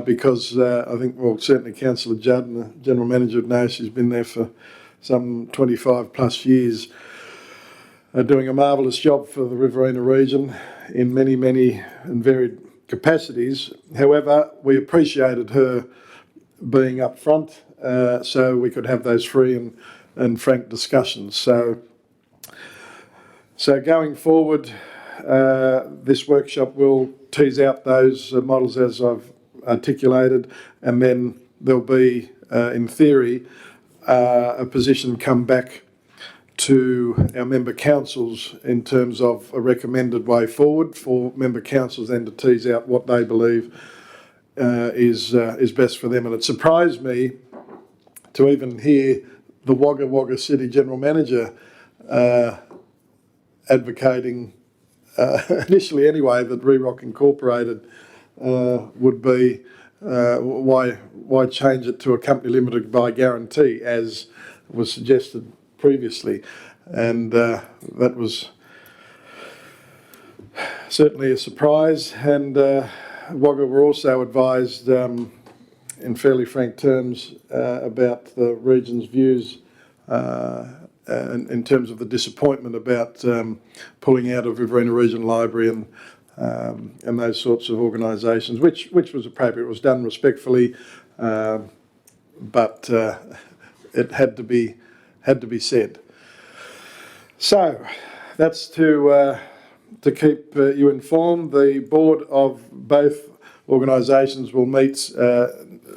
because I think, well, certainly Councillor Judd and the General Manager would know she's been there for some 25 plus years, doing a marvellous job for the Riverina region in many and varied capacities. However, we appreciated her being up front, so we could have those free and frank discussions. So going forward, this workshop will tease out those models as I've articulated, and then there'll be, in theory, a position come back to our member councils in terms of a recommended way forward for member councils then to tease out what they believe is best for them. And it surprised me to even hear the Wagga City General Manager advocating, initially anyway, that Rerock Incorporated would be, why change it to a company limited by guarantee, as was suggested previously. And that was certainly a surprise. And Wagga were also advised in fairly frank terms about the region's views in terms of the disappointment about pulling out of Riverina Regional Library and those sorts of organisations, which was appropriate. It was done respectfully, but it had to be said. So that's to keep you informed. The board of both organisations will meet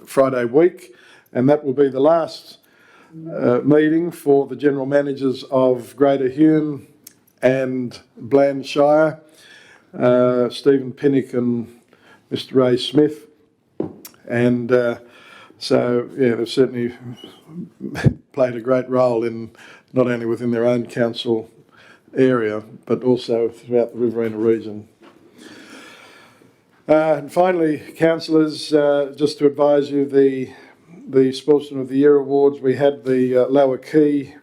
Friday week, and that will be the last meeting for the general managers of Greater Hume and Bland Shire, Stephen Pinnock and Mr. Ray Smith. And so, yeah, they've certainly played a great role in not only within their own council area, but also throughout the Riverina region. And finally, councillors, just to advise you, the Sportsman of the Year awards, we had the Lower Key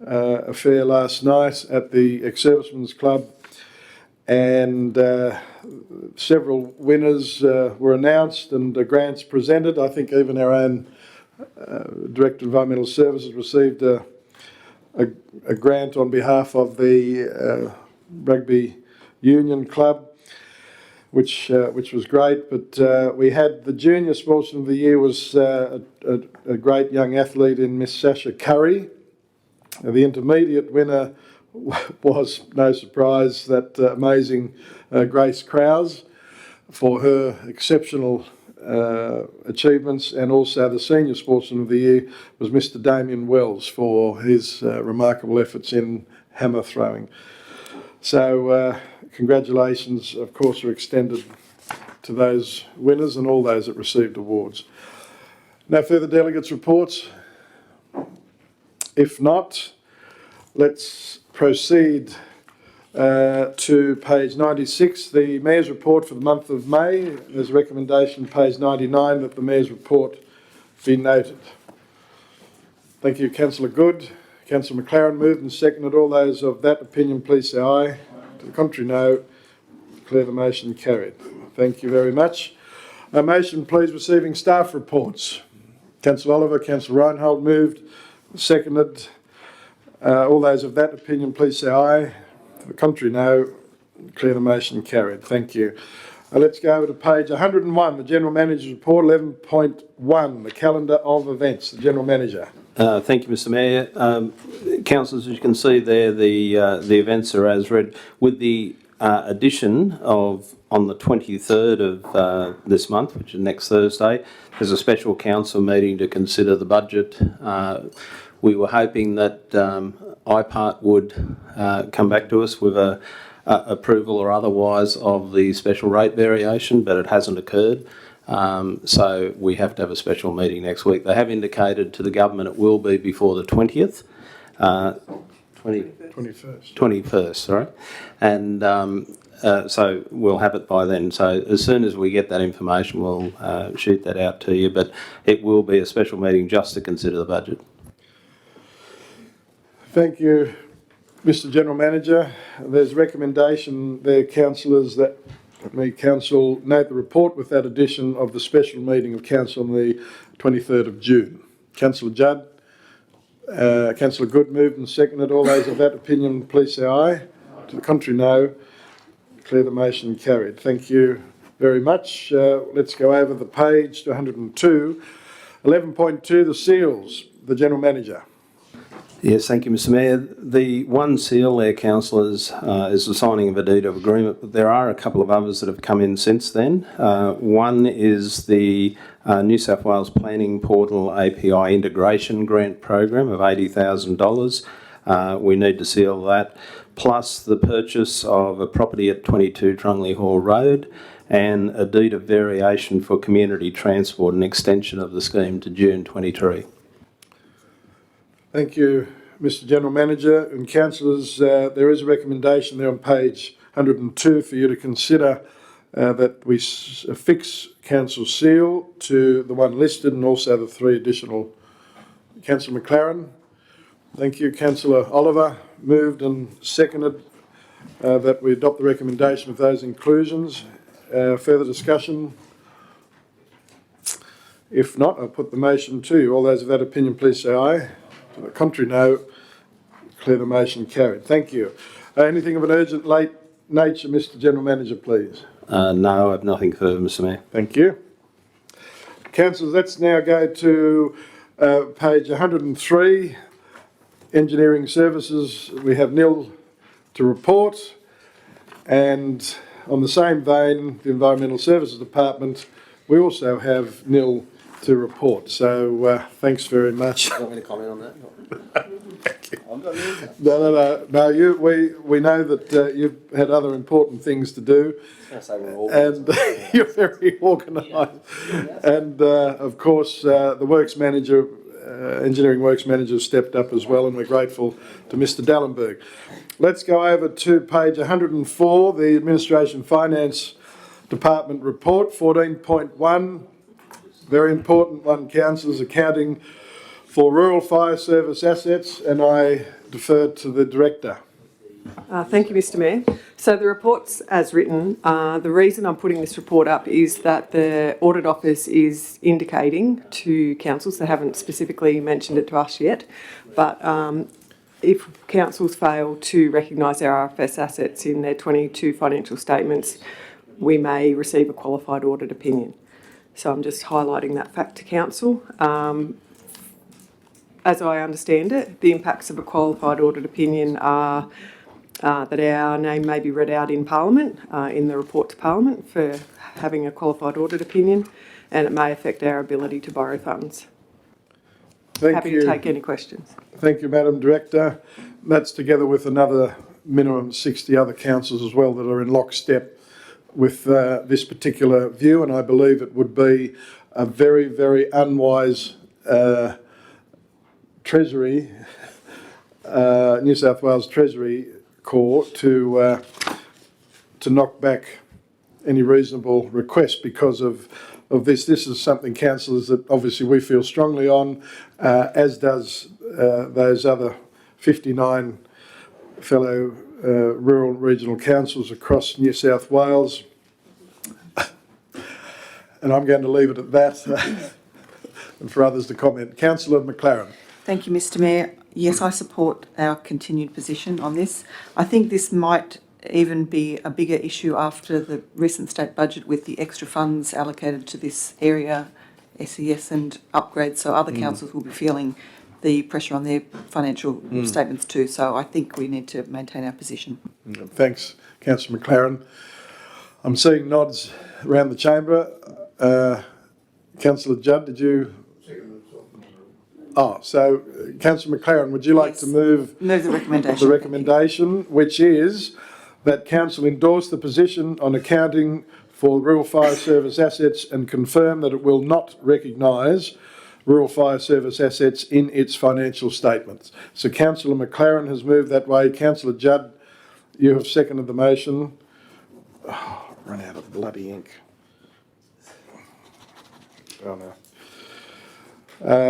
affair last night at the Ex-Servicemen's Club, and several winners were announced and grants presented. I think even our own Director of Environmental Services received a grant on behalf of the Rugby Union Club, which was great. But we had the Junior Sportsman of the Year was a great young athlete in Miss Sasha Curry. The intermediate winner was, no surprise, that amazing Grace Krause for her exceptional achievements, and also the Senior Sportsman of the Year was Mr. Damien Wells for his remarkable efforts in hammer throwing. So congratulations, of course, are extended to those winners and all those that received awards. No further delegates' reports? If not, let's proceed to page 96, the Mayor's Report for the month of May. There's a recommendation, page 99, that the Mayor's Report be noted. Thank you, Councillor Good. Councillor McLaren moved and seconded. All those of that opinion, please say aye. To the contrary, no. Declare the motion carried. Thank you very much. A motion, please, receiving staff reports. Councillor Oliver, Councillor Reinhold moved, seconded. All those of that opinion, please say aye. To the contrary, no. Declare the motion carried. Thank you. Let's go over to page 101, the General Manager's Report, 11.1, the calendar of events. The General Manager. Thank you, Mr. Mayor. Councillors, as you can see there, the events are as read, with the addition of, on the 23rd of this month, which is next Thursday, there's a special council meeting to consider the budget. We were hoping that IPART would come back to us with a approval or otherwise of the special rate variation, but it hasn't occurred. So we have to have a special meeting next week. They have indicated to the government it will be before the 20th. 21st, sorry. And so we'll have it by then. So as soon as we get that information, we'll shoot that out to you. But it will be a special meeting just to consider the budget. Thank you, Mr. General Manager. There's recommendation there, councillors, that Council note the report with that addition of the special meeting of Council on the 23rd of June. Councillor Judd, Councillor Good moved and seconded. All those of that opinion, please say aye. To the contrary, no. Declare the motion carried. Thank you very much. Let's go over the page to 102. 11.2, the seals. The General Manager. Yes, thank you, Mr. Mayor. The one seal there, councillors, is the signing of a deed of agreement, but there are a couple of others that have come in since then. One is the New South Wales Planning Portal API Integration Grant Program of $80,000. We need to seal that, plus the purchase of a property at 22 Drungley Hall Road and a deed of variation for community transport and extension of the scheme to June 23. Thank you, Mr. General Manager. And councillors, there is a recommendation there on page 102 for you to consider that we affix council seal to the one listed and also the three additional. Councillor McLaren. Thank you. Councillor Oliver moved and seconded that we adopt the recommendation of those inclusions. Further discussion? If not, I'll put the motion to you. All those of that opinion, please say aye. To the contrary, no. Declare the motion carried. Thank you. Anything of an urgent late nature, Mr. General Manager, please? No, I have nothing further, Mr. Mayor. Thank you. Councillors, let's now go to page 103, Engineering Services. We have nil to report, and on the same vein, the Environmental Services Department, we also have nil to report. So thanks very much. You want me to comment on that? No. We know that you've had other important things to do, and you're very organised. And of course, the works manager, engineering works manager, stepped up as well, and we're grateful to Mr. Dallenberg. Let's go over to page 104, the Administration Finance Department report, 14.1. Very important one, councillors, accounting for rural fire service assets, and I defer to the director. Thank you, Mr. Mayor. So the report's as written. The reason I'm putting this report up is that the Audit Office is indicating to councils, they haven't specifically mentioned it to us yet, but if councils fail to recognise our RFS assets in their 22 financial statements, we may receive a qualified audit opinion. So I'm just highlighting that fact to council. As I understand it, the impacts of a qualified audit opinion are that our name may be read out in Parliament, in the report to Parliament for having a qualified audit opinion, and it may affect our ability to borrow funds. Happy to take any questions. Thank you, Madam Director. That's together with another minimum 60 other councils as well that are in lockstep with this particular view, and I believe it would be a very, very unwise Treasury, New South Wales Treasury Corps to knock back any reasonable request because of this. This is something, councillors, that obviously we feel strongly on, as does those other 59 fellow rural regional councils across New South Wales. And I'm going to leave it at that and for others to comment. Councillor McLaren. Thank you, Mr. Mayor. Yes, I support our continued position on this. I think this might even be a bigger issue after the recent state budget with the extra funds allocated to this area, SES and upgrades, so other councils will be feeling the pressure on their financial statements too. So I think we need to maintain our position. Thanks, Councillor McLaren. I'm seeing nods around the chamber. Councillor Judd, did you? So Councillor McLaren, would you like to move the recommendation? The recommendation, which is that Council endorse the position on accounting for rural fire service assets and confirm that it will not recognise rural fire service assets in its financial statements. So Councillor McLaren has moved that way. Councillor Judd, you have seconded the motion. Run out of bloody ink. Oh no.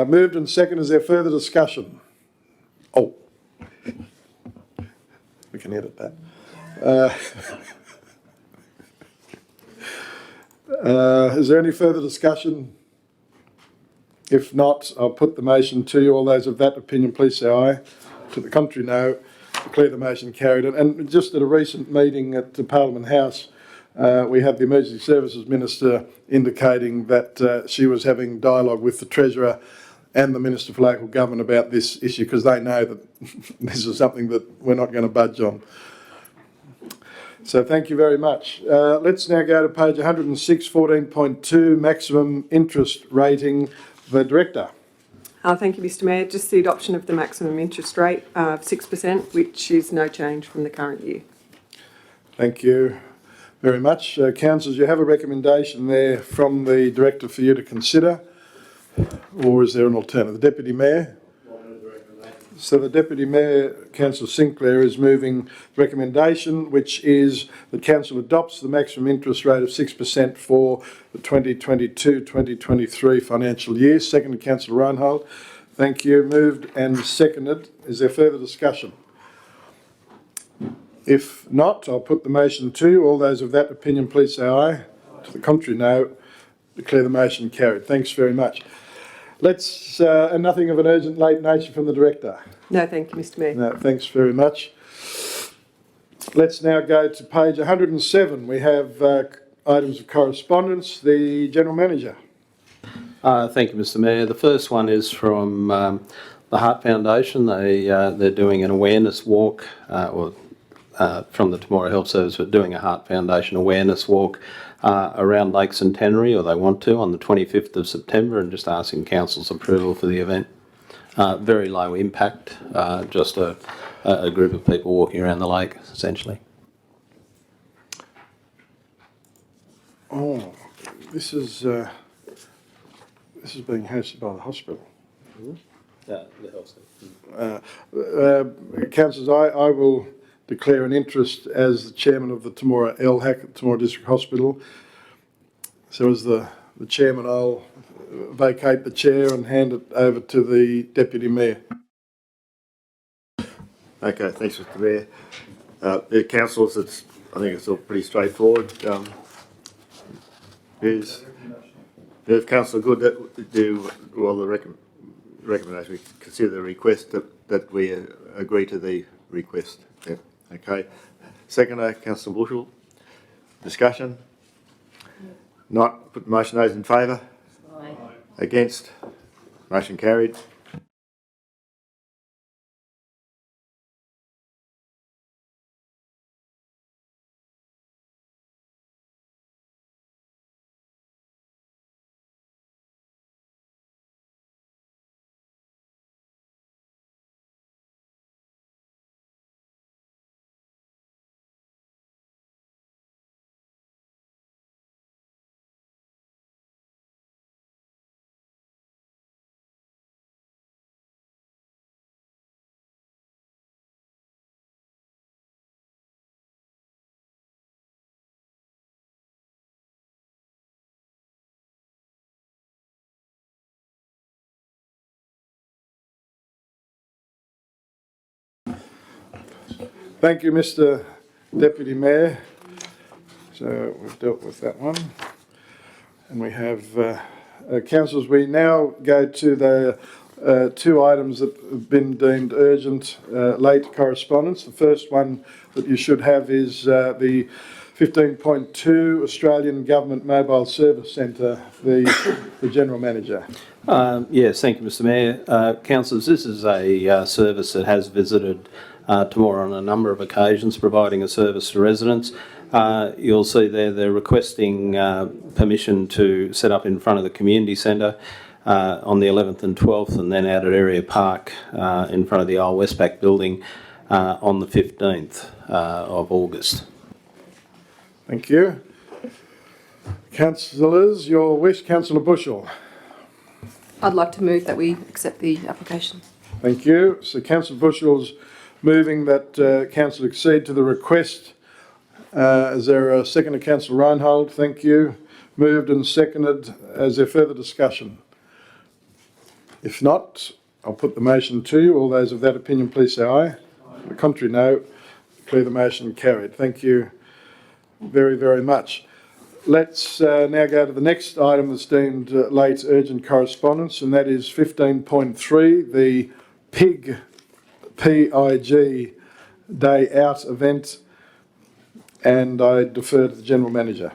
Moved and seconded. Is there further discussion? Oh, we can edit that. Is there any further discussion? If not, I'll put the motion to you. All those of that opinion, please say aye. To the contrary, no. Declare the motion carried. And just at a recent meeting at the Parliament House, we had the Emergency Services Minister indicating that she was having dialogue with the Treasurer and the Minister for Local Government about this issue because they know that this is something that we're not going to budge on. So thank you very much. Let's now go to page 106, 14.2, maximum interest rating. The Director. Thank you, Mr. Mayor. Just the adoption of the maximum interest rate of 6%, which is no change from the current year. Thank you very much. Councillors, you have a recommendation there from the Director for you to consider, or is there an alternative? The Deputy Mayor? So the Deputy Mayor, Councillor Sinclair, is moving the recommendation, which is that Council adopts the maximum interest rate of 6% for the 2022-2023 financial year. Seconded, Councillor Reinhold. Thank you. Moved and seconded. Is there further discussion? If not, I'll put the motion to you. All those of that opinion, please say aye. To the contrary, no. Declare the motion carried. Thanks very much. Let's, and nothing of an urgent late nature from the Director. No, thank you, Mr. Mayor. No, thanks very much. Let's now go to page 107. We have items of correspondence. The General Manager. Thank you, Mr. Mayor. The first one is from the Heart Foundation. They're doing an awareness walk or from the Temora Health Service, but doing a Heart Foundation awareness walk around Lake Centenary, or they want to, on the 25th of September, and just asking council's approval for the event. Very low impact, just a group of people walking around the lake, essentially. Oh, this is being hosted by the hospital. The health service. Councillors, I will declare an interest as the chairman of the Temora LHAC at Temora District Hospital. So as the chairman, I'll vacate the chair and hand it over to the Deputy Mayor. Okay, thanks, Mr. Mayor. The councillors, I think it's all pretty straightforward. Is Councillor Good the recommendation, we consider the request that we agree to the request. Yeah. Okay. Seconder, Councillor Bushell. Discussion? Not. Put the motion. Those in favour? Aye. Against? Motion carried. Thank you, Mr. Deputy Mayor. So we've dealt with that one. And we have, councillors, we now go to the two items that have been deemed urgent, late correspondence. The first one that you should have is the 15.2 Australian Government Mobile Service Centre, the General Manager. Yes, thank you, Mr. Mayor. Councillors, this is a service that has visited Temora on a number of occasions, providing a service to residents. You'll see there they're requesting permission to set up in front of the community centre on the 11th and 12th, and then out at Area Park in front of the old Westpac building on the 15th of August. Thank you. Councillors, your wish. Councillor Bushell. I'd like to move that we accept the application. Thank you. So Councillor Bushell's moving that council accede to the request. Is there a second to Councillor Reinhold? Thank you. Moved and seconded. Is there further discussion? If not, I'll put the motion to you. All those of that opinion, please say aye. The contrary, no. Declare the motion carried. Thank you very, very much. Let's now go to the next item that's deemed late urgent correspondence, and that is 15.3, the PIG Day Out event, and I defer to the General Manager.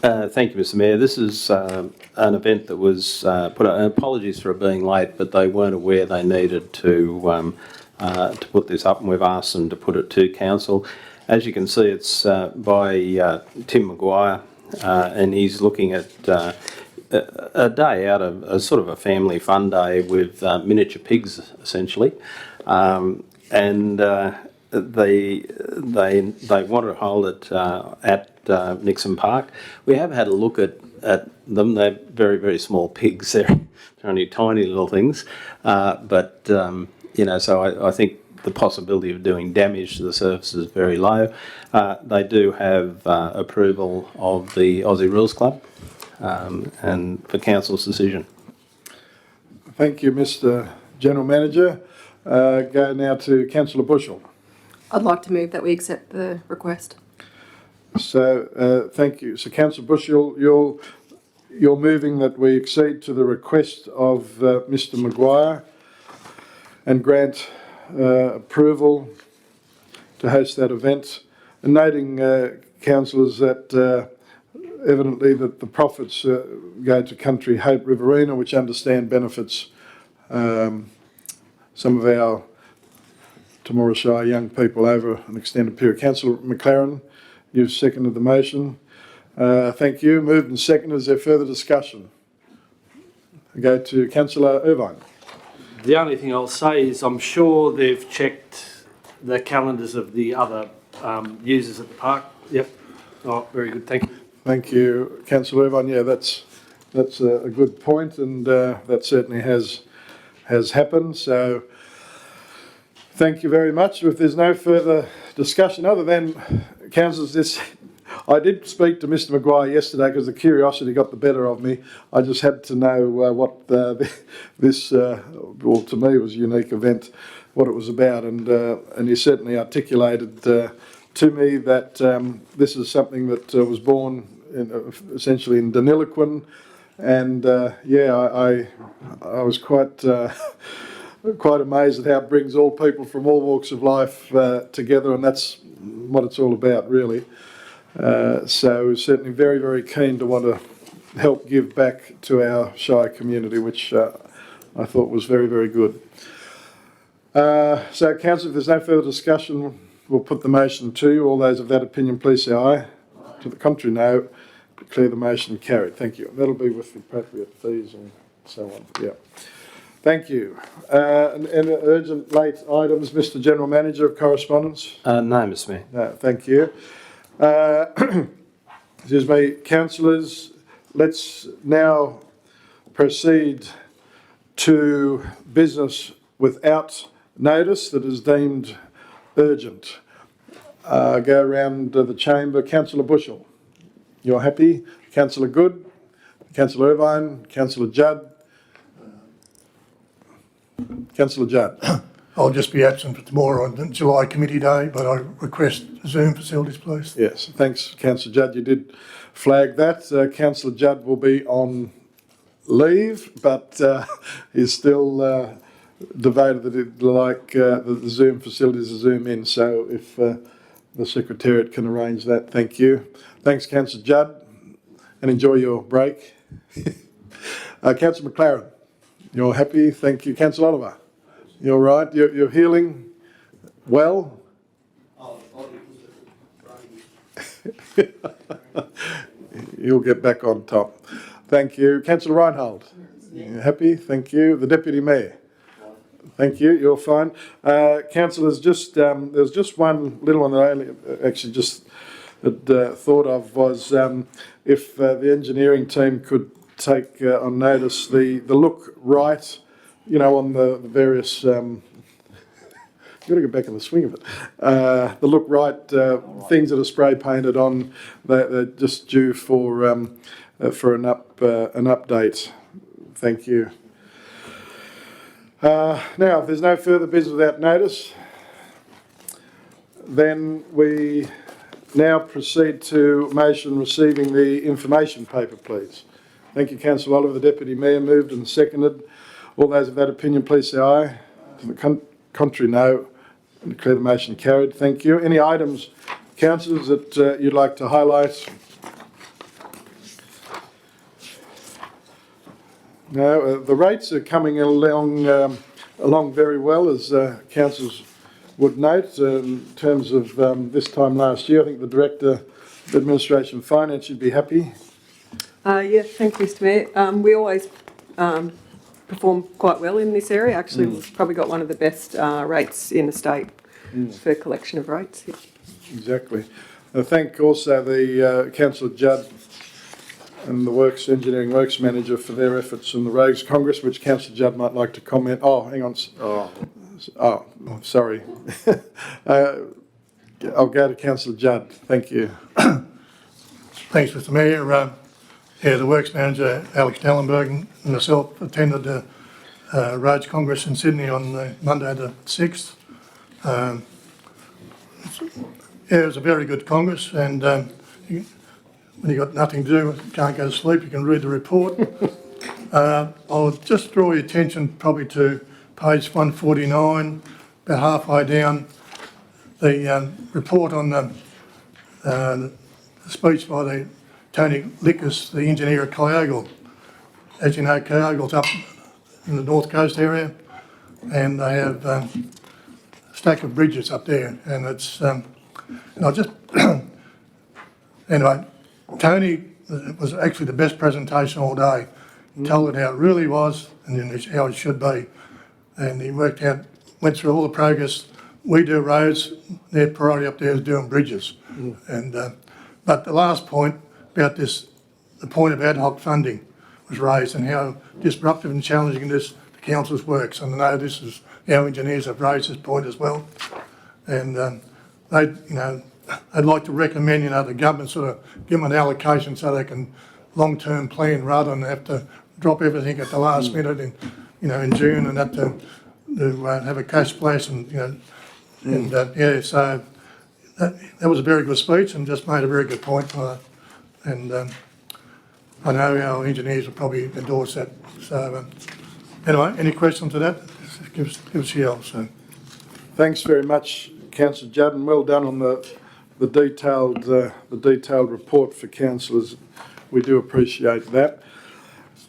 Thank you, Mr. Mayor. This is an event that was put up, and apologies for it being late, but they weren't aware they needed to put this up, and we've asked them to put it to council. As you can see, it's by Tim Maguire, and he's looking at a day out of a sort of a family fun day with miniature pigs, essentially, and they want to hold it at Nixon Park. We have had a look at them. They're very, very small pigs. They're only tiny little things, but you know, so I think the possibility of doing damage to the surface is very low. They do have approval of the Aussie Rules Club and for council's decision. Thank you, Mr. General Manager. Go now to Councillor Bushell. I'd like to move that we accept the request. So thank you. So Councillor Bushell, you're moving that we accede to the request of Mr. Maguire and grant approval to host that event, and noting, councillors, that evidently that the profits go to Country Hope Riverina, which understand benefits some of our Tomorrowshire young people over an extended period. Councillor McLaren, you've seconded the motion. Thank you. Moved and seconded. Is there further discussion? I go to Councillor Irvine. The only thing I'll say is I'm sure they've checked the calendars of the other users at the park. Yep. Oh, very good. Thank you. Thank you, Councillor Irvine. Yeah, that's a good point, and that certainly has happened. So, thank you very much. If there's no further discussion, other than councillors, I did speak to Mr. Maguire yesterday because the curiosity got the better of me. I just had to know what this, well, to me, was a unique event, what it was about, and he certainly articulated to me that this is something that was born essentially in Deniliquin, and I was quite amazed at how it brings all people from all walks of life together, and that's what it's all about, really. So we're certainly very, very keen to want to help give back to our Shire community, which I thought was very, very good. So, Councillor, if there's no further discussion, we'll put the motion to you. All those of that opinion, please say aye. To the contrary, no. Declare the motion carried. Thank you. That'll be with the appropriate fees and so on. Yeah. Thank you. And urgent late items, Mr. General Manager of Correspondence? No, Mr Mayor. No, thank you. Excuse me, councillors, let's now proceed to business without notice that is deemed urgent. Go around the chamber. Councillor Bushell, you're happy? Councillor Good? Councillor Irvine? Councillor Judd? Councillor Judd. I'll just be absent for tomorrow on July Committee Day, but I request Zoom facilities, please. Yes, thanks, Councillor Judd. You did flag that. Councillor Judd will be on leave, but he's still devoted that he'd like the Zoom facilities to Zoom in. So if the Secretariat can arrange that, thank you. Thanks, Councillor Judd, and enjoy your break. Councillor McLaren, you're happy? Thank you. Councillor Oliver, you're right? You're healing well? You'll get back on top. Thank you. Councillor Reinhold, you happy? Thank you. The Deputy Mayor. Thank you. You're fine. Councillors, there was just one little one that I only actually just had thought of was if the engineering team could take on notice the look right, you know, on the various. You've got to get back in the swing of it. The look right things that are spray painted on, they're just due for an update. Thank you. Now, if there's no further business without notice, then we now proceed to motion receiving the information paper, please. Thank you, Councillor Oliver. The Deputy Mayor moved and seconded. All those of that opinion, please say aye. To the contrary, no. And declare the motion carried. Thank you. Any items, councillors, that you'd like to highlight? No, the rates are coming along very well, as councillors would note. In terms of this time last year, I think the Director of Administration and Finance should be happy. Yeah, thank you, Mr Mayor. We always perform quite well in this area. Actually, we've probably got one of the best rates in the state for collection of rates. Yeah. Exactly. I thank also the Councillor Judd and the Engineering Works Manager for their efforts in the Rogues Congress, which Councillor Judd might like to comment. Oh, hang on. Oh, sorry. I'll go to Councillor Judd. Thank you. Thanks, Mr Mayor. The Works Manager, Alex Dallenberg, and myself attended the Roads Congress in Sydney on Monday the 6th. It was a very good Congress, and when you've got nothing to do, can't go to sleep, you can read the report. I'll just draw your attention probably to page 149, about halfway down, the report on the speech by the Tony Lickers, the engineer at Kyogle. As you know, Kyogle's up in the North Coast area, and they have stack of bridges up there, and it's, and I just, anyway, Tony was actually the best presentation all day. Told it how it really was and then how it should be. And he went through all the progress. We do roads, their priority up there is doing bridges. And but the last point about this, the point of ad hoc funding was raised and how disruptive and challenging this the council's works. And I know this is our engineers have raised this point as well. And I'd like to recommend, the government sort of give them an allocation so they can long-term plan rather than have to drop everything at the last minute in June and have to have a cash splash and, so that was a very good speech and just made a very good point. And I know our engineers will probably endorse that. So anyway, any questions to that? Give us a yell. So. Thanks very much, Councillor Judd, and well done on the detailed report for councillors. We do appreciate that.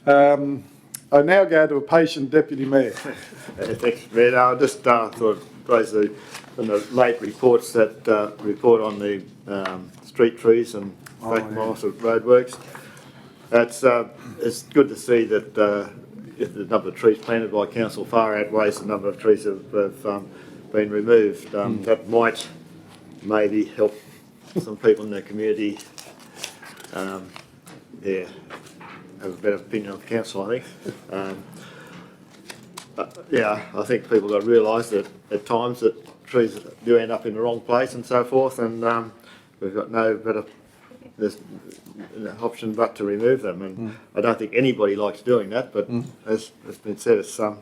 I now go to a patient deputy mayor. Thanks, Mayor. I just thought I'd raise the late reports that report on the street trees and miles of roadworks. It's good to see that the number of trees planted by council far outweighs the number of trees that have been removed. That might maybe help some people in the community have a better opinion of council, I think. I think people got to realise that at times that trees do end up in the wrong place and so forth, and we've got no better option but to remove them. And I don't think anybody likes doing that, but as has been said, it's got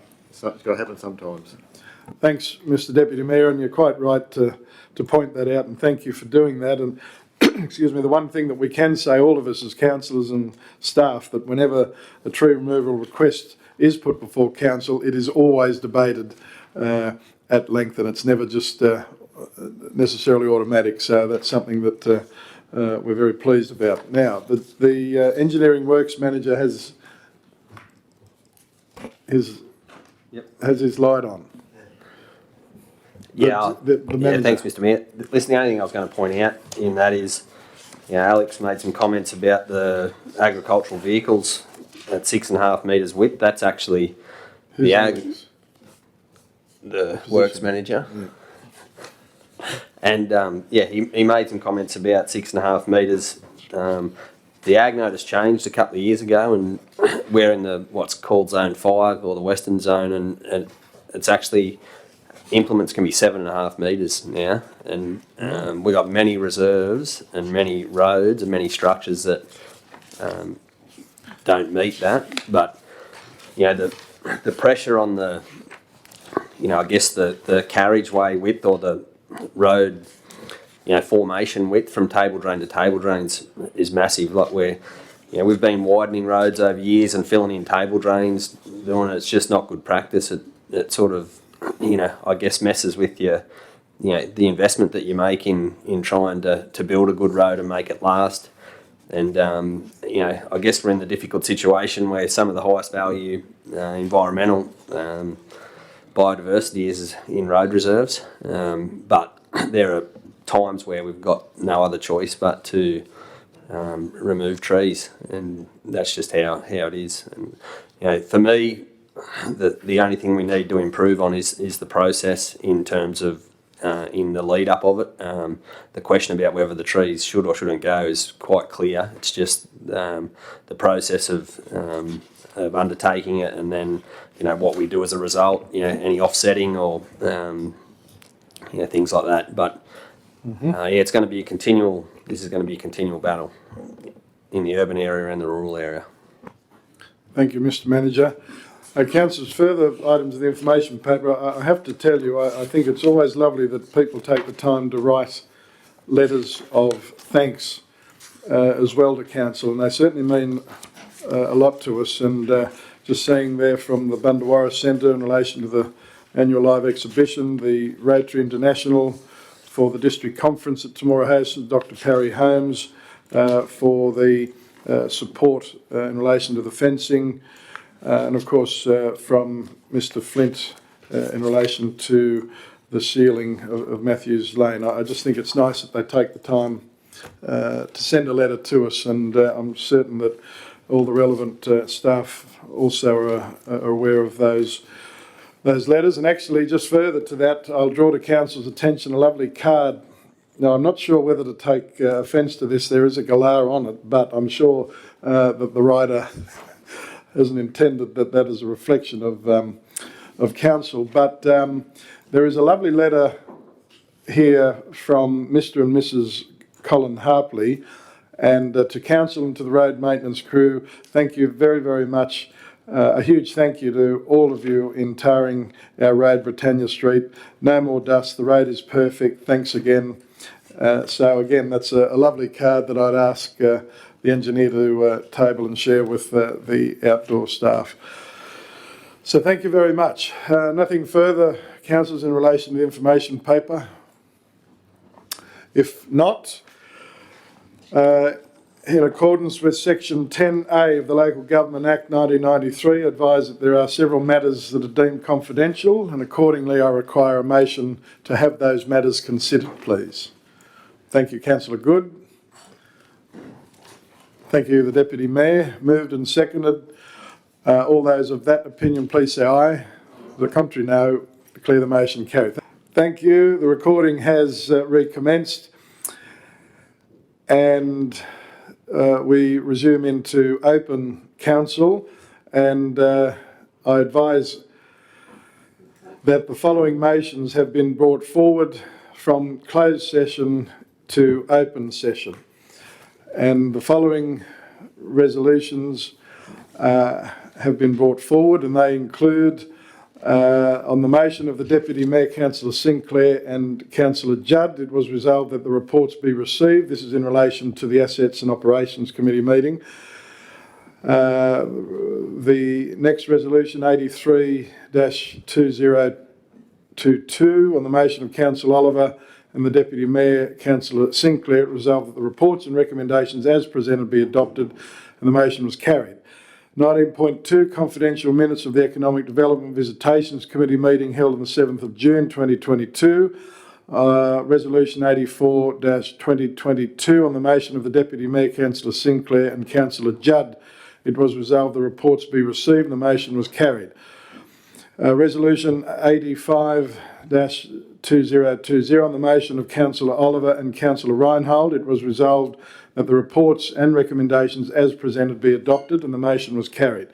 to happen sometimes. Thanks, Mr Deputy Mayor, and you're quite right to point that out, and thank you for doing that. And excuse me, the one thing that we can say, all of us as councillors and staff, that whenever a tree removal request is put before council, it is always debated at length, and it's never just necessarily automatic. So that's something that we're very pleased about. Now, the engineering works manager has his light on. Yeah, manager. thanks, Mr. Mayor. Listen, the only thing I was going to point out in that is, Alex made some comments about the agricultural vehicles at 6.5 metres width. That's actually the works manager. Yeah. And he made some comments about 6.5 metres. The ag notice changed a couple of years ago, and we're in what's called Zone 5 or the Western Zone, and it's actually implements can be 7.5 metres now, and we've got many reserves and many roads and many structures that don't meet that. But the pressure on the I guess the carriageway width or the road formation width from table drain to table drains is massive. Like we've been widening roads over years and filling in table drains, doing it. It's just not good practice. It sort of I guess messes with the investment that you make in trying to build a good road and make it last. And I guess we're in the difficult situation where some of the highest value environmental biodiversity is in road reserves, but there are times where we've got no other choice but to remove trees, and that's just how it is. And for me, the only thing we need to improve on is the process in terms of in the lead up of it. The question about whether the trees should or shouldn't go is quite clear. It's just the process of undertaking it, and then what we do as a result. Any offsetting or things like that. But it's going to be a continual. This is going to be a continual battle in the urban area and the rural area. Thank you, Mr Manager. Councillors, further items of the information paper, I have to tell you, I think it's always lovely that people take the time to write letters of thanks as well to council, and they certainly mean a lot to us. And just seeing there from the Bundawarra Centre in relation to the annual live exhibition, the Rotary International for the District Conference at Tomorrowshire, Dr Parry Holmes for the support in relation to the fencing, and of course from Mr Flint in relation to the sealing of Matthews Lane. I just think it's nice that they take the time to send a letter to us, and I'm certain that all the relevant staff also are aware of those letters. And actually, just further to that, I'll draw to Council's attention a lovely card. Now, I'm not sure whether to take offence to this. There is a galah on it, but I'm sure that the writer hasn't intended that as a reflection of Council. But there is a lovely letter here from Mr. and Mrs. Colin Harpley, and to Council and to the road maintenance crew, thank you very, very much. A huge thank you to all of you in tarring our road, Britannia Street. No more dust, the road is perfect. Thanks again. So again, that's a lovely card that I'd ask the engineer to table and share with the outdoor staff. So thank you very much. Nothing further, councillors, in relation to the information paper? If not, in accordance with Section 10A of the Local Government Act 1993, I advise that there are several matters that are deemed confidential, and accordingly I require a motion to have those matters considered, please. Thank you, Councillor Good. Thank you, the Deputy Mayor. Moved and seconded. All those of that opinion, please say aye. The contrary, no. Declare the motion carried. Thank you. The recording has recommenced, and we resume into open council, and I advise that the following motions have been brought forward from closed session to open session, and the following resolutions have been brought forward, and they include on the motion of the Deputy Mayor, Councillor Sinclair and Councillor Judd, it was resolved that the reports be received. This is in relation to the Assets and Operations Committee meeting. The next resolution, 83-2022, on the motion of Councillor Oliver and the Deputy Mayor, Councillor Sinclair, it resolved that the reports and recommendations as presented be adopted, and the motion was carried. 19.2, confidential minutes of the Economic Development Visitations Committee meeting held on the 7th of June 2022. Resolution 84-2022, on the motion of the Deputy Mayor, Councillor Sinclair and Councillor Judd, it was resolved the reports be received, and the motion was carried. Resolution 85-2020, on the motion of Councillor Oliver and Councillor Reinhold, it was resolved that the reports and recommendations as presented be adopted, and the motion was carried.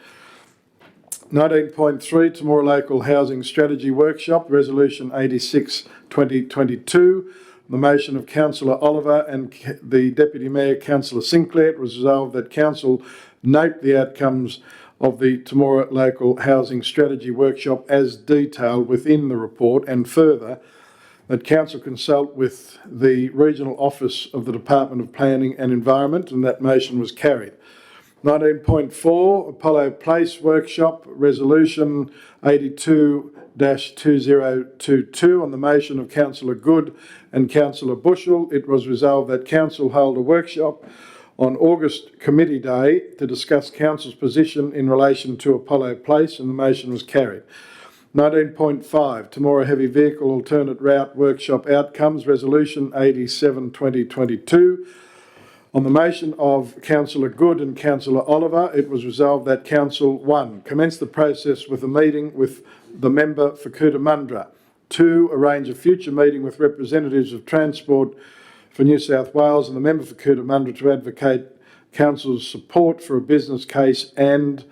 19.3, Temora Local Housing Strategy Workshop, Resolution 86-2022. The motion of Councillor Oliver and the Deputy Mayor, Councillor Sinclair, it was resolved that Council note the outcomes of the Temora Local Housing Strategy Workshop as detailed within the report, and further, that Council consult with the Regional Office of the Department of Planning and Environment, and that motion was carried. 19.4, Apollo Place Workshop, Resolution 82-2022, on the motion of Councillor Good and Councillor Bushell, it was resolved that Council hold a workshop on August Committee Day to discuss Council's position in relation to Apollo Place, and the motion was carried. 19.5, Temora Heavy Vehicle Alternate Route Workshop Outcomes, Resolution 87-2022. On the motion of Councillor Good and Councillor Oliver, it was resolved that Council 1, commence the process with a meeting with the member for Cootamundra. 2, arrange a future meeting with representatives of Transport for New South Wales and the member for Cootamundra to advocate Council's support for a business case, and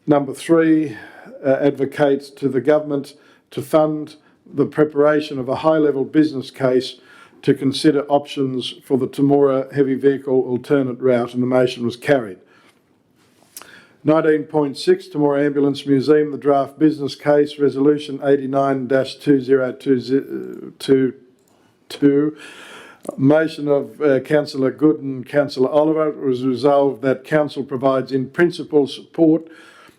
number 3, advocates to the government to fund the preparation of a high-level business case to consider options for the Temora Heavy Vehicle Alternate Route, and the motion was carried. 19.6, Temora Ambulance Museum, the draft business case, Resolution 89-2022. Motion of Councillor Good and Councillor Oliver, it was resolved that Council provides in principle support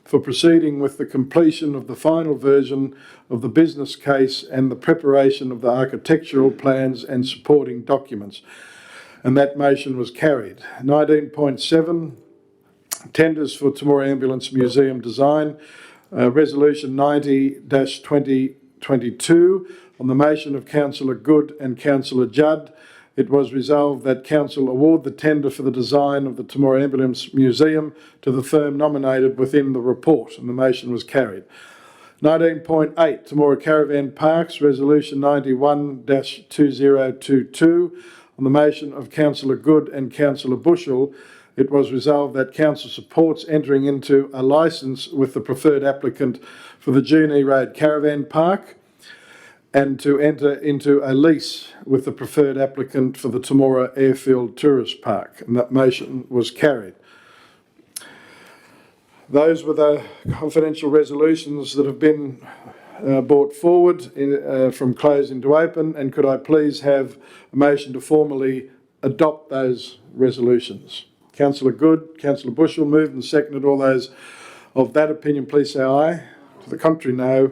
for proceeding with the completion of the final version of the business case and the preparation of the architectural plans and supporting documents, and that motion was carried. 19.7, tenders for Temora Ambulance Museum design, Resolution 90-2022, On the motion of Councillor Good and Councillor Judd, it was resolved that Council award the tender for the design of the Temora Ambulance Museum to the firm nominated within the report, and the motion was carried. 19.8, Temora Caravan Parks, Resolution 91-2022. On the motion of Councillor Good and Councillor Bushell, it was resolved that Council supports entering into a licence with the preferred applicant for the Junee Road Caravan Park and to enter into a lease with the preferred applicant for the Temora Airfield Tourist Park, and that motion was carried. Those were the confidential resolutions that have been brought forward from closed into open, and could I please have a motion to formally adopt those resolutions? Councillor Good, Councillor Bushell moved and seconded. All those of that opinion, please say aye. To the contrary, no.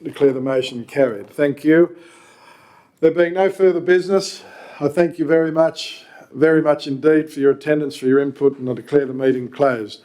Declare the motion carried. Thank you. There being no further business, I thank you very much indeed for your attendance, for your input, and I declare the meeting closed.